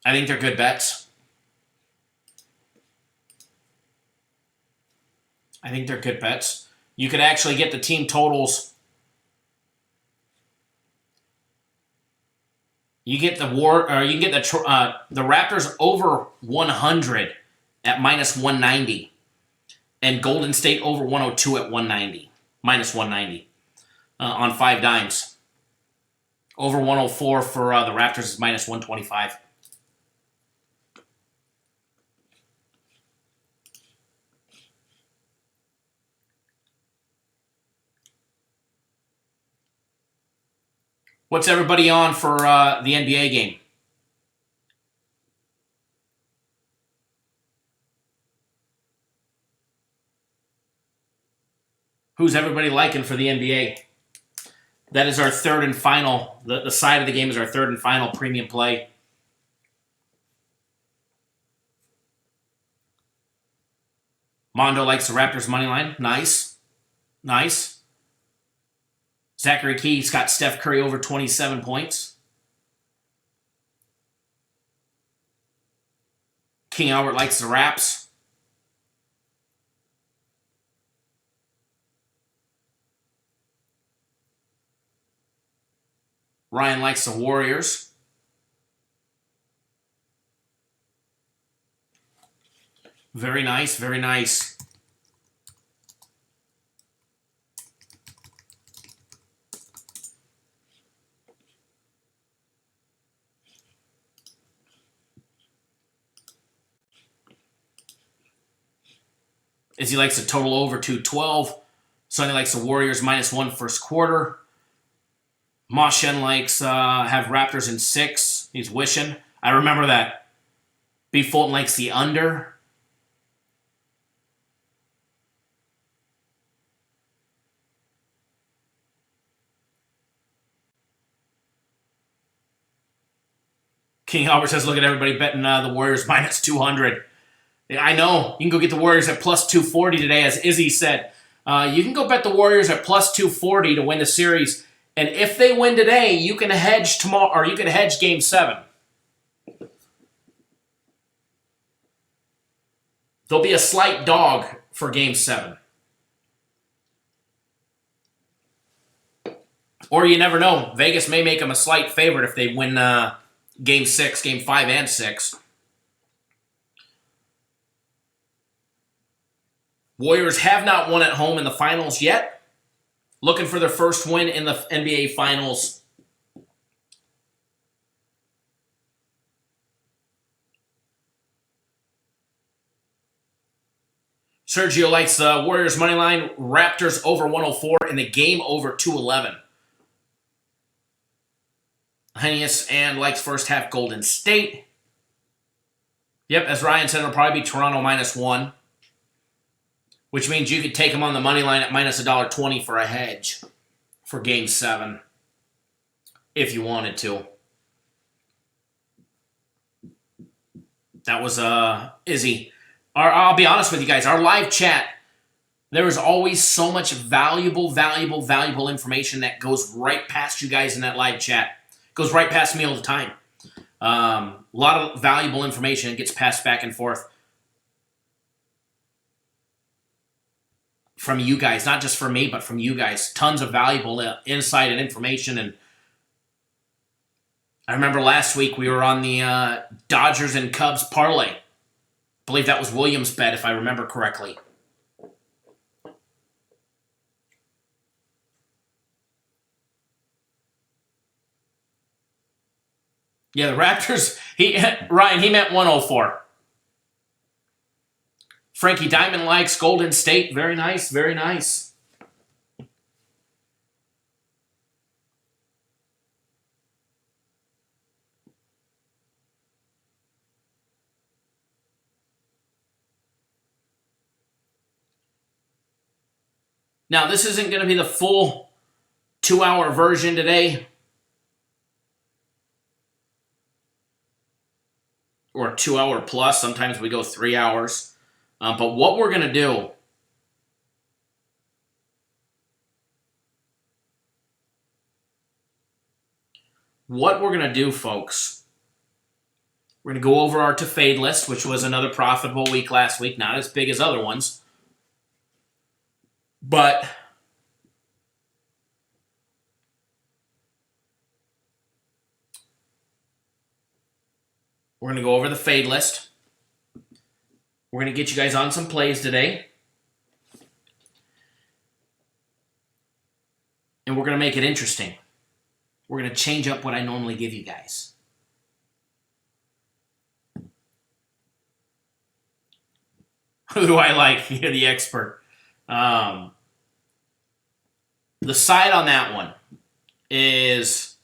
S2: I think they're good bets. I think they're good bets. You could actually get the team totals. You get the you can get the Raptors over 100 at minus 190, and Golden State over 102 at 190, minus 190 on 5 dimes. Over 104 for the Raptors is minus 125. What's everybody on for the NBA game? Who's everybody liking for the NBA? That is our third and final. The side of the game is our third and final premium play. Mondo likes the Raptors money line. Nice. Nice. Zachary Key's got Steph Curry over 27 points. King Albert likes the Raps. Ryan likes the Warriors. Very nice, very nice. Izzy likes a total over 212. Sonny likes the Warriors -1 first quarter. Ma Shen likes have Raptors in 6. He's wishing. I remember that. B. Fulton likes the under. King Albert says, look at everybody betting the Warriors -200. I know. You can go get the Warriors at +240 today, as Izzy said. You can go bet the Warriors at +240 to win the series. And if they win today, you can hedge tomorrow, or you can hedge Game 7. There'll be a slight dog for Game 7. Or you never know. Vegas may make them a slight favorite if they win Game 6, Game 5, and 6. Warriors have not won at home in the finals yet. Looking for their first win in the NBA Finals. Sergio likes the Warriors money line, Raptors over 104, and the game over 211. Henius and likes first half Golden State. Yep, as Ryan said, it'll probably be Toronto -1. Which means you could take them on the money line at -$1.20 for a hedge for Game 7. If you wanted to. That was Izzy. I'll be honest with you guys. Our live chat, there is always so much valuable information that goes right past you guys in that live chat. Goes right past me all the time. A lot of valuable information gets passed back and forth from you guys, not just from me, but from you guys. Tons of valuable insight and information. And I remember last week we were on the Dodgers and Cubs parlay. I believe that was Williams' bet, if I remember correctly. Yeah, the Raptors, Ryan, he meant 104. Frankie Diamond likes Golden State. Very nice, very nice. Now, this isn't going to be the full 2-hour version today. Or 2-hour plus. Sometimes we go 3 hours. But what we're going to do, folks, we're going to go over our to fade list, which was another profitable week last week. Not as big as other ones. But we're going to go over the fade list. We're going to get you guys on some plays today. And we're going to make it interesting. We're going to change up what I normally give you guys. Who do I like? You're the expert. The side on that one is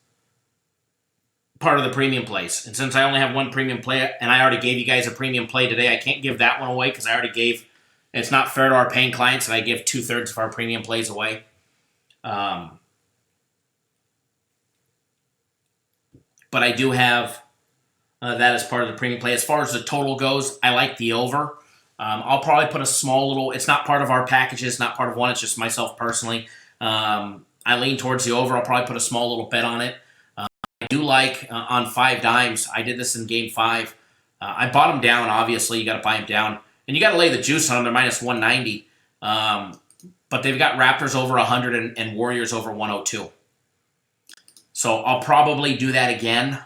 S2: part of the premium plays. And since I only have one premium play, and I already gave you guys a premium play today, I can't give that one away because I already gave. It's not fair to our paying clients that I give 2/3 of our premium plays away. But I do have that as part of the premium play. As far as the total goes, I like the over. I'll probably put a small little, it's not part of our packages, not part of one, it's just myself personally. I lean towards the over. I'll probably put a small little bet on it. I do like on 5 dimes. I did this in Game 5. I bought them down, obviously. You got to buy them down. And you got to lay the juice on them. They're -190. But they've got Raptors over 100 and Warriors over 102. So I'll probably do that again.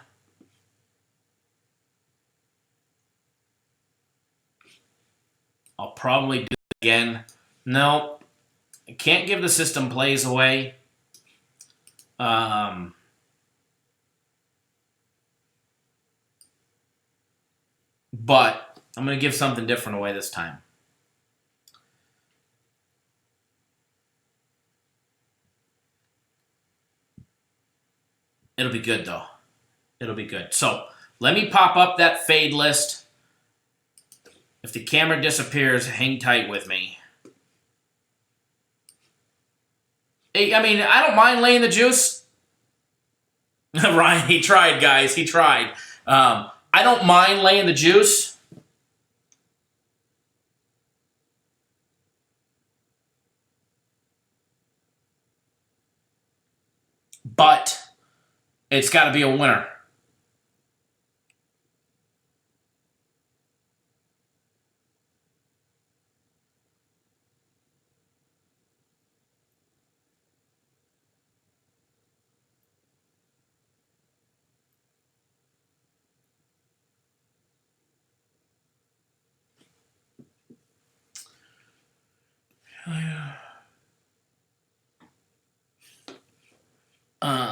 S2: I'll probably do it again. No, I can't give the system plays away. But I'm going to give something different away this time. It'll be good, though. It'll be good. So, let me pop up that fade list. If the camera disappears, hang tight with me. I mean, I don't mind laying the juice. Ryan, he tried, guys. He tried. I don't mind laying the juice. But it's got to be a winner.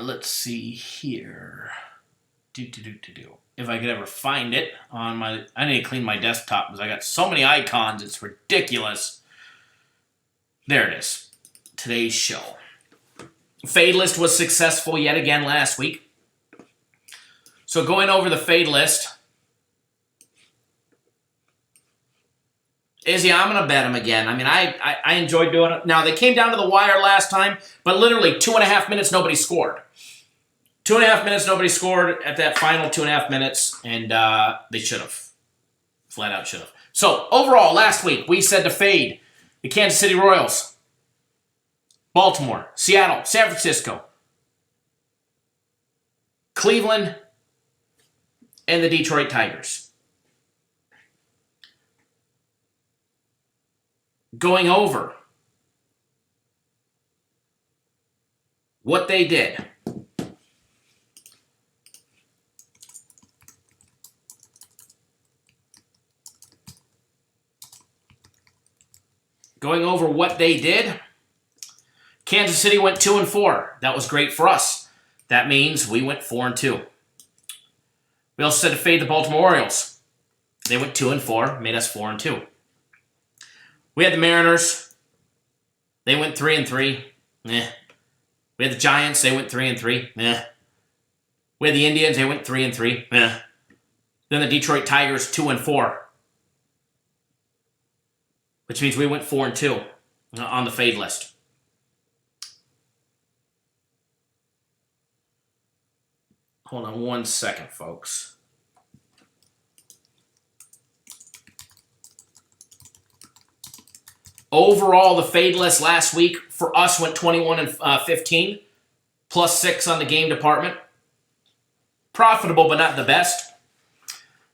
S2: Let's see here. If I could ever find it on my... I need to clean my desktop because I got so many icons. It's ridiculous. There it is. Today's show. Fade list was successful yet again last week. So going over the fade list... Izzy, I'm going to bet him again. I mean, I enjoyed doing it. Now, they came down to the wire last time, but literally 2.5 minutes, nobody scored. 2.5 minutes, nobody scored at that final 2.5 minutes, and they should have. Flat out should have. So, overall, last week, we said to fade the Kansas City Royals, Baltimore, Seattle, San Francisco, Cleveland, and the Detroit Tigers. Going over what they did. Going over what they did. Kansas City went 2-4. That was great for us. That means we went 4-2. We also said to fade the Baltimore Orioles. They went 2-4, made us 4-2. We had the Mariners. They went 3-3. We had the Giants. They went 3-3. We had the Indians. They went 3-3. Then the Detroit Tigers 2-4, which means we went 4-2 on the fade list. Hold on one second, folks. Overall, the fade list last week for us went 21-15, plus 6 on the game department. Profitable, but not the best.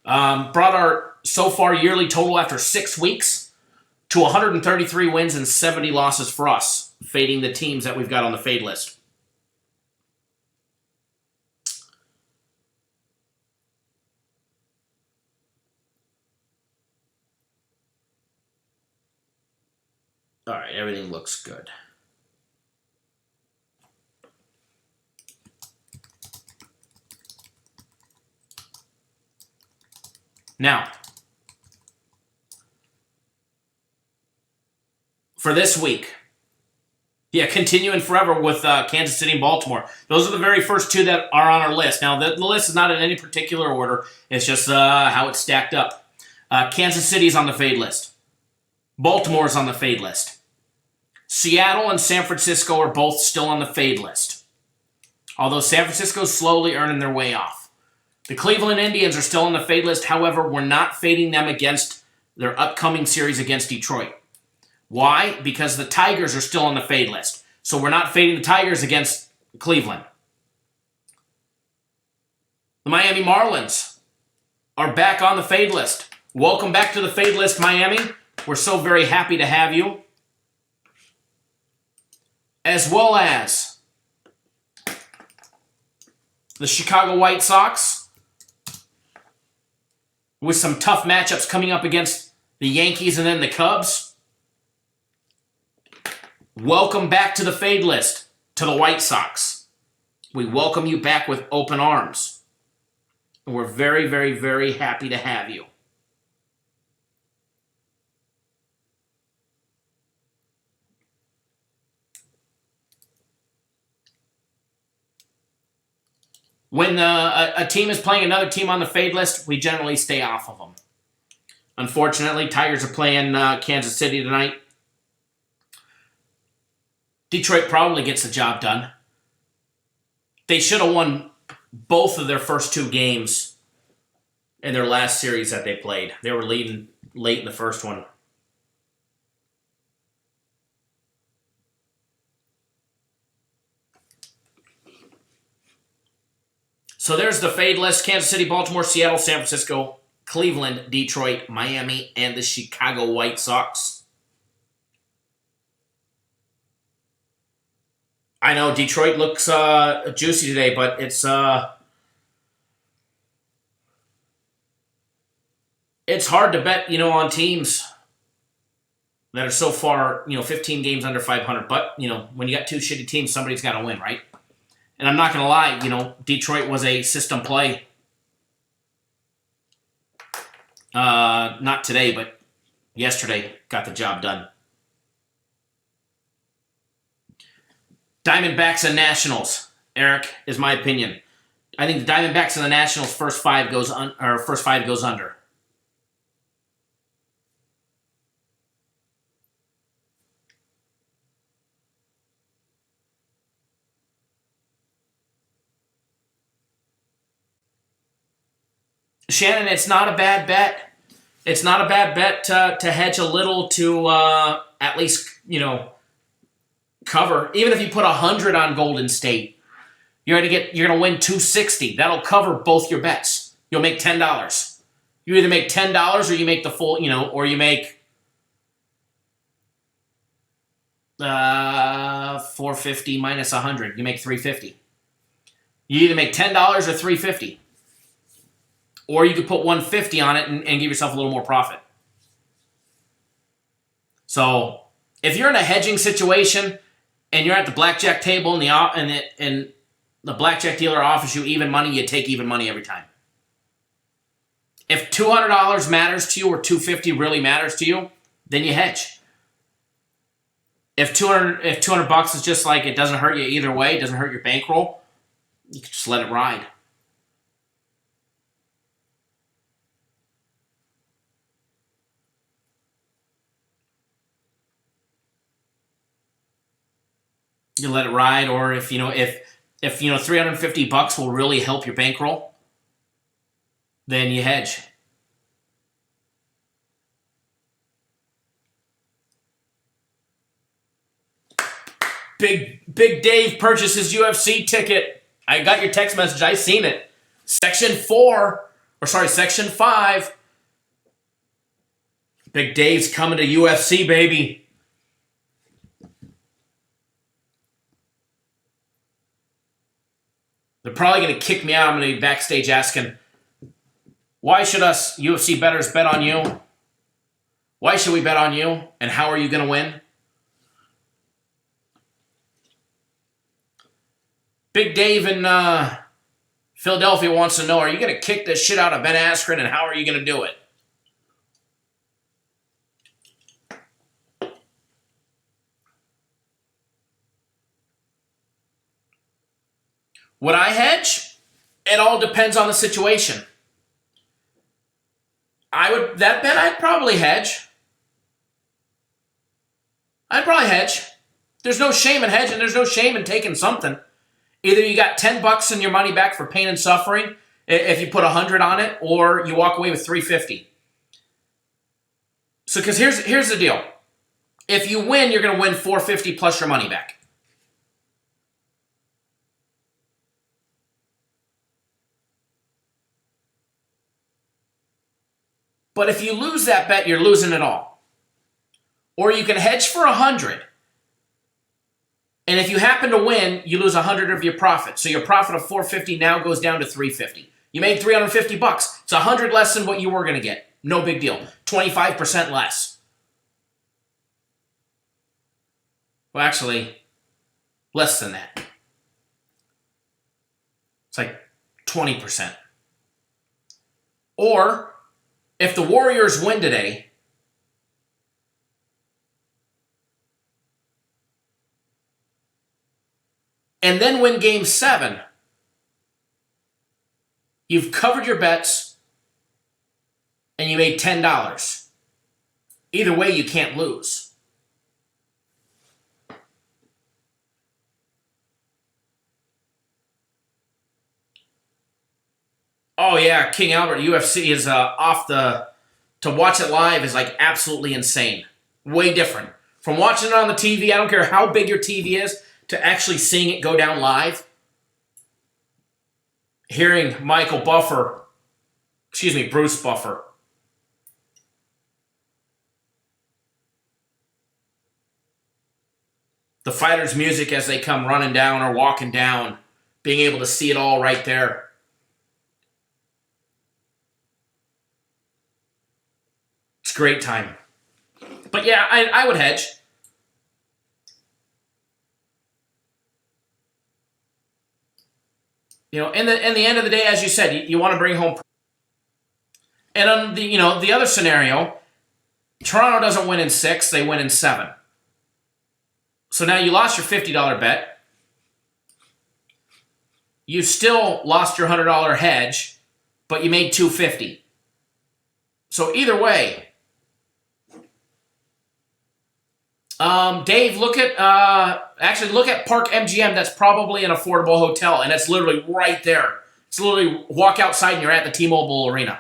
S2: Brought our so far yearly total after 6 weeks to 133 wins and 70 losses for us, fading the teams that we've got on the fade list. All right, everything looks good. Now, for this week, continuing forever with Kansas City and Baltimore. Those are the very first two that are on our list. Now, the list is not in any particular order. It's just how it's stacked up. Kansas City is on the fade list. Baltimore is on the fade list. Seattle and San Francisco are both still on the fade list, although San Francisco's slowly earning their way off. The Cleveland Indians are still on the fade list. However, we're not fading them against their upcoming series against Detroit. Why? Because the Tigers are still on the fade list. So we're not fading the Tigers against Cleveland. The Miami Marlins are back on the fade list. Welcome back to the fade list, Miami. We're so very happy to have you. As well as the Chicago White Sox, with some tough matchups coming up against the Yankees and then the Cubs. Welcome back to the fade list, to the White Sox. We welcome you back with open arms. And we're very, very, very happy to have you. When a team is playing another team on the fade list, we generally stay off of them. Unfortunately, Tigers are playing Kansas City tonight. Detroit probably gets the job done. They should have won both of their first 2 games in their last series that they played. They were leading late in the first one. So there's the fade list. Kansas City, Baltimore, Seattle, San Francisco, Cleveland, Detroit, Miami, and the Chicago White Sox. I know Detroit looks juicy today, but it's hard to bet, on teams that are so far, 15 games under 500. But, when you got 2 shitty teams, somebody's got to win, right? And I'm not going to lie, Detroit was a system play. Not today, but yesterday got the job done. Diamondbacks and Nationals, Eric, is my opinion. I think the Diamondbacks and the Nationals first five goes under. Shannon, it's not a bad bet. It's not a bad bet to hedge a little to at least, cover. Even if you put 100 on Golden State, you're gonna win 260. That'll cover both your bets. You'll make $10. You either make $10 or you make the full, or you make 450 minus 100. You make 350. You either make $10 or 350. Or you could put 150 on it and give yourself a little more profit. So if you're in a hedging situation and you're at the blackjack table and the blackjack dealer offers you even money, you take even money every time. If $200 matters to you or $250 really matters to you, then you hedge. If 200 bucks is just like it doesn't hurt you either way, it doesn't hurt your bankroll, you can just let it ride. You let it ride, or if 350 bucks will really help your bankroll, then you hedge. Big Dave purchases UFC ticket. I got your text message. I seen it. Section 5. Big Dave's coming to UFC, baby. They're probably going to kick me out. I'm going to be backstage asking, why should us UFC bettors bet on you? Why should we bet on you? And how are you going to win? Big Dave in Philadelphia wants to know, are you going to kick this shit out of Ben Askren, and how are you going to do it? Would I hedge? It all depends on the situation. I'd probably hedge. There's no shame in hedging. There's no shame in taking something. Either you got $10 and your money back for pain and suffering if you put 100 on it, or you walk away with 350. So, because here's the deal. If you win, you're going to win 450 plus your money back. But if you lose that bet, you're losing it all. Or you can hedge for 100 And if you happen to win, you lose 100 of your profit. So your profit of 450 now goes down to 350. You made 350 bucks. It's 100 less than what you were going to get. No big deal. 25% less. Well, actually, less than that. It's like 20%. Or, if the Warriors win today, and then win Game 7, you've covered your bets, and you made $10. Either way, you can't lose. Oh yeah, King Albert, UFC is off the... To watch it live is like absolutely insane. Way different. From watching it on the TV, I don't care how big your TV is, to actually seeing it go down live. Hearing Bruce Buffer. The fighters' music as they come running down or walking down. Being able to see it all right there. It's a great time. But yeah, I would hedge. You know, in the end of the day, as you said, you want to bring home. And on the other scenario, Toronto doesn't win in 6, they win in 7. So now you lost your $50 bet. You still lost your $100 hedge, but you made $250. So either way, Dave, look at Park MGM. That's probably an affordable hotel, and it's literally right there. It's literally walk outside and you're at the T-Mobile Arena.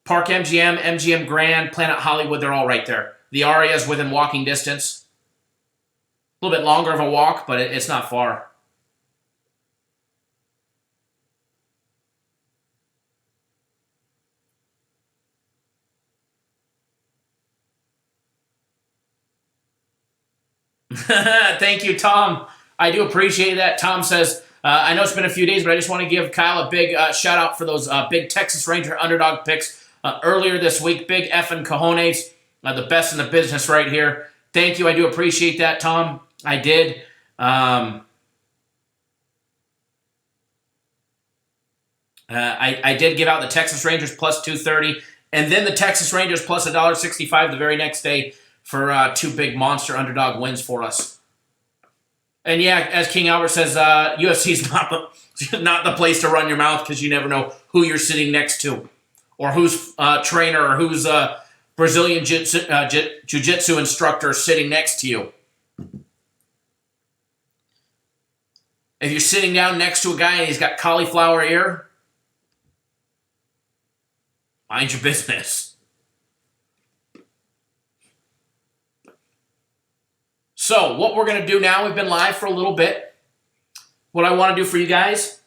S2: Park MGM, MGM Grand, Planet Hollywood, they're all right there. The Aria's within walking distance. A little bit longer of a walk, but it's not far. Thank you, Tom. I do appreciate that. Tom says, I know it's been a few days, but I just want to give Kyle a big shout out for those big Texas Ranger underdog picks earlier this week. Big effing cojones. The best in the business right here. Thank you. I do appreciate that, Tom. I did. I did give out the Texas Rangers plus 230, and then the Texas Rangers plus $1.65 the very next day for 2 big monster underdog wins for us. And yeah, as King Albert says, UFC is not the place to run your mouth because you never know who you're sitting next to, or whose trainer, or whose Brazilian jiu-jitsu instructor sitting next to you. If you're sitting down next to a guy and he's got cauliflower ear, mind your business. So, what we're going to do now, we've been live for a little bit. What I want to do for you guys,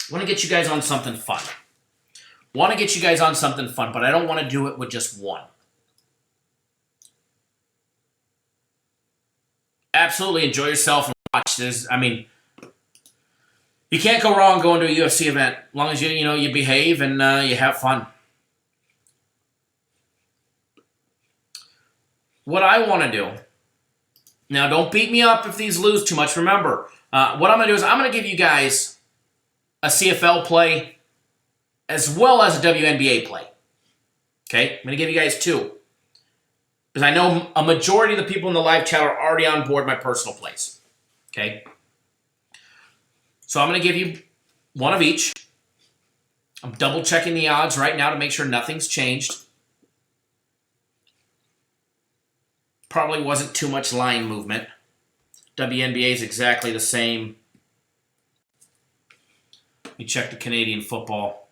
S2: I want to get you guys on something fun. But I don't want to do it with just one. Absolutely enjoy yourself and watch this. I mean, you can't go wrong going to a UFC event as long as you behave and you have fun. What I want to do, now don't beat me up if these lose too much. Remember, what I'm going to do is I'm going to give you guys a CFL play as well as a WNBA play. Okay? I'm going to give you guys 2. Because I know a majority of the people in the live chat are already on board my personal plays. Okay? So I'm going to give you one of each. I'm double checking the odds right now to make sure nothing's changed. Probably wasn't too much line movement. WNBA is exactly the same. Let me check the Canadian football.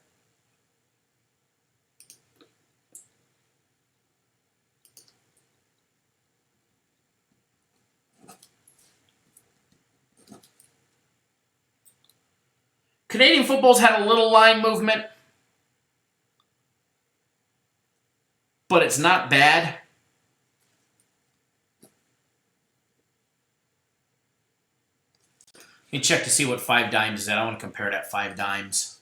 S2: Canadian football's had a little line movement, but it's not bad. Let me check to see what 5 dimes is at. I want to compare that 5 dimes.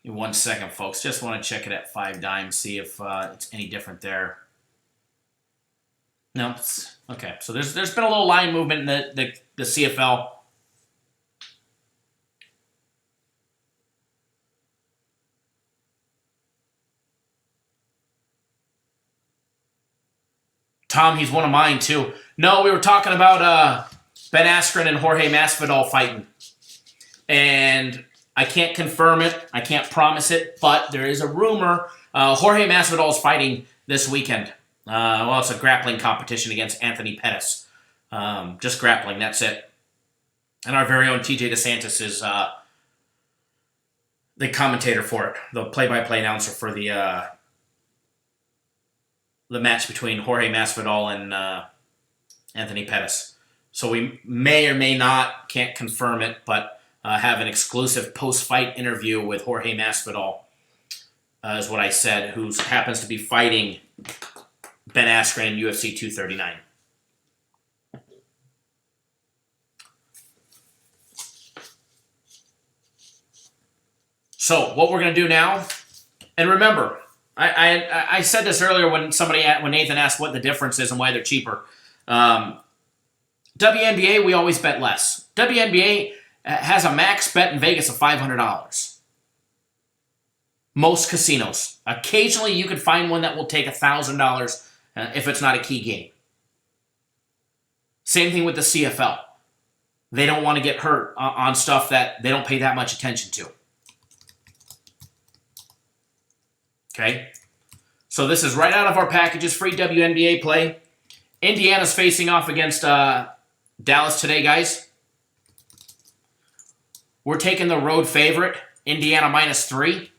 S2: Give me 1 second, folks. Just want to check it at 5 dimes, see if it's any different there. No, okay. So there's been a little line movement in the CFL. Tom, he's one of mine too. No, we were talking about Ben Askren and Jorge Masvidal fighting, and I can't confirm it. I can't promise it, but there is a rumor. Jorge Masvidal is fighting this weekend. Well, it's a grappling competition against Anthony Pettis. Just grappling, that's it. And our very own TJ DeSantis is the commentator for it, the play-by-play announcer for the match between Jorge Masvidal and Anthony Pettis. So we may or may not, can't confirm it, but have an exclusive post-fight interview with Jorge Masvidal, is what I said, who happens to be fighting Ben Askren in UFC 239. So what we're going to do now, and remember, I said this earlier when Nathan asked what the difference is and why they're cheaper. WNBA, we always bet less. WNBA has a max bet in Vegas of $500. Most casinos. Occasionally, you could find one that will take $1,000 if it's not a key game. Same thing with the CFL. They don't want to get hurt on stuff that they don't pay that much attention to. Okay? So this is right out of our packages. Free WNBA play. Indiana's facing off against Dallas today, guys. We're taking the road favorite, Indiana -3.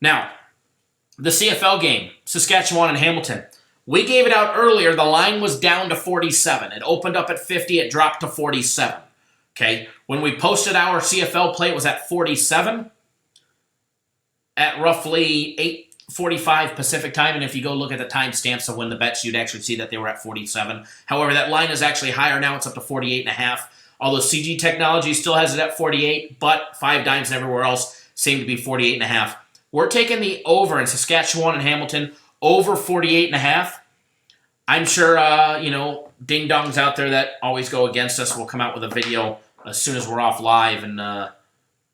S2: Now, the CFL game, Saskatchewan and Hamilton. We gave it out earlier. The line was down to 47. It opened up at 50. It dropped to 47. Okay? When we posted our CFL play, it was at 47 at roughly 8:45 Pacific time. And if you go look at the timestamps of when the bets, you'd actually see that they were at 47. However, that line is actually higher now. It's up to 48.5. Although CG Technology still has it at 48, but 5 dimes everywhere else seem to be 48.5. We're taking the over in Saskatchewan and Hamilton, over 48.5. I'm sure, ding-dongs out there that always go against us will come out with a video as soon as we're off live and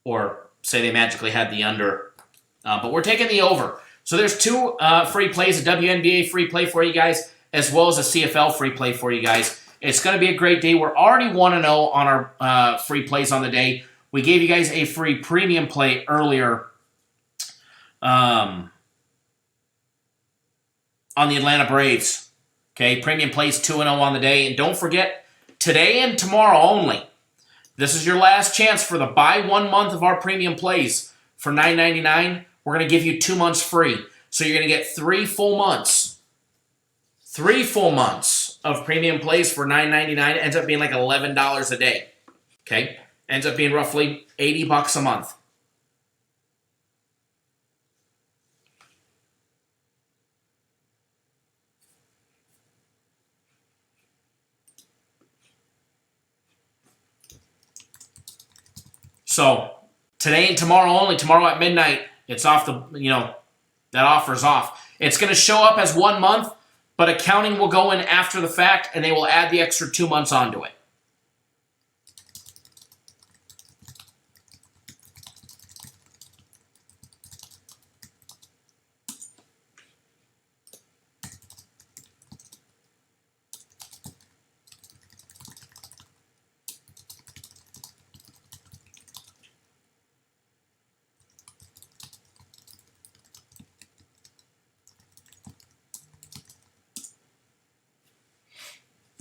S2: or say they magically had the under. But we're taking the over. So there's 2 free plays, a WNBA free play for you guys, as well as a CFL free play for you guys. It's going to be a great day. We're already 1-0 on our free plays on the day. We gave you guys a free premium play earlier on the Atlanta Braves. Okay, premium plays 2-0 on the day. And don't forget, today and tomorrow only, this is your last chance for the buy 1 month of our premium plays for $9.99. We're going to give you 2 months free. So you're going to get 3 full months. 3 full months of premium plays for $9.99. It ends up being like $11 a day. Okay, ends up being roughly $80 a month. So, today and tomorrow only, tomorrow at midnight, it's off that offer's off. It's going to show up as 1 month, but accounting will go in after the fact, and they will add the extra 2 months onto it.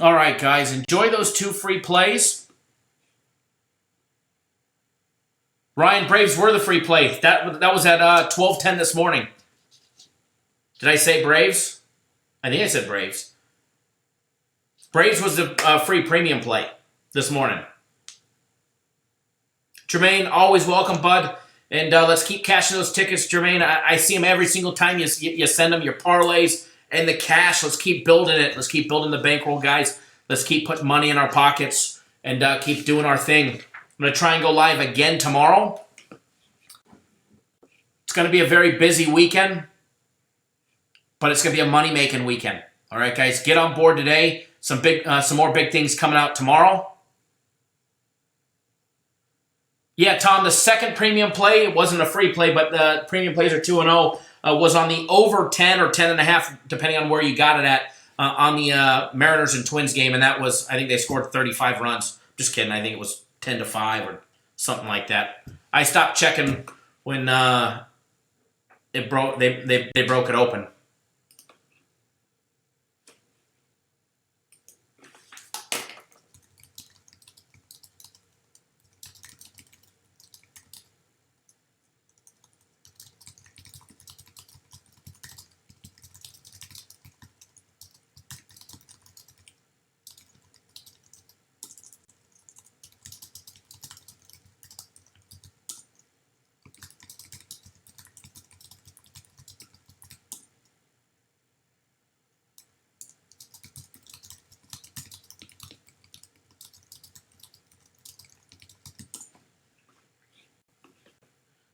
S2: All right, guys, enjoy those 2 free plays. Ryan, Braves were the free play. That was at 12:10 this morning. Did I say Braves? I think I said Braves. Braves was the free premium play this morning. Jermaine, always welcome, bud. And let's keep cashing those tickets, Jermaine. I see them every single time you send them your parlays and the cash. Let's keep building it. Let's keep building the bankroll, guys. Let's keep putting money in our pockets and keep doing our thing. I'm going to try and go live again tomorrow. It's going to be a very busy weekend, but it's going to be a money-making weekend. All right, guys, get on board today. Some more big things coming out tomorrow. Yeah, Tom, the second premium play, it wasn't a free play, but the premium plays are 2-0, was on the over 10 or 10.5, depending on where you got it at, on the Mariners and Twins game, and that was, I think they scored 35 runs. Just kidding, I think it was 10-5 or something like that. I stopped checking when it broke. They broke it open.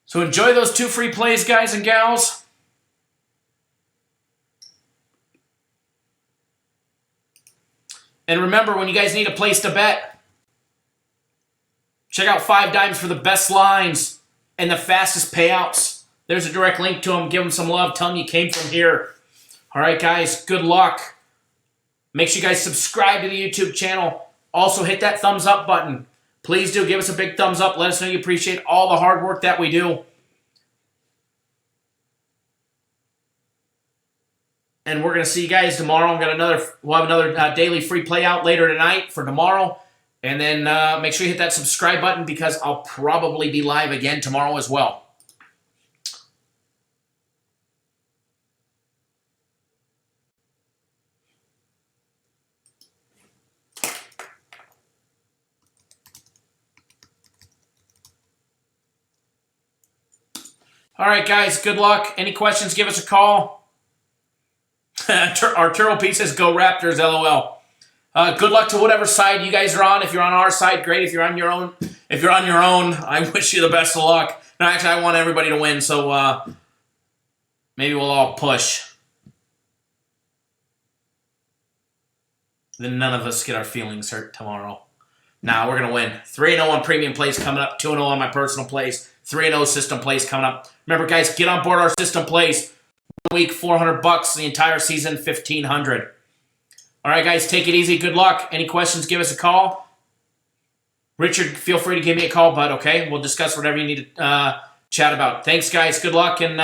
S2: So enjoy those 2 free plays, guys and gals. And remember, when you guys need a place to bet, check out 5 Dimes for the best lines and the fastest payouts. There's a direct link to them. Give them some love. Tell them you came from here. All right, guys, good luck. Make sure you guys subscribe to the YouTube channel. Also, hit that thumbs up button. Please do give us a big thumbs up. Let us know you appreciate all the hard work that we do. And we're going to see you guys tomorrow. We'll have another daily free play out later tonight for tomorrow. And then make sure you hit that subscribe button because I'll probably be live again tomorrow as well. All right, guys, good luck. Any questions, give us a call. Arturo P says, go Raptors, LOL. Good luck to whatever side you guys are on. If you're on our side, great. If you're on your own, I wish you the best of luck. No, actually, I want everybody to win, so maybe we'll all push. Then none of us get our feelings hurt tomorrow. Nah, we're going to win. 3-0 on premium plays coming up. 2-0 on my personal plays. 3-0 system plays coming up. Remember, guys, get on board our system plays. 1 week, $400. The entire season, $1,500. All right, guys, take it easy. Good luck. Any questions, give us a call. Richard, feel free to give me a call, bud, okay? We'll discuss whatever you need to chat about. Thanks, guys. Good luck, and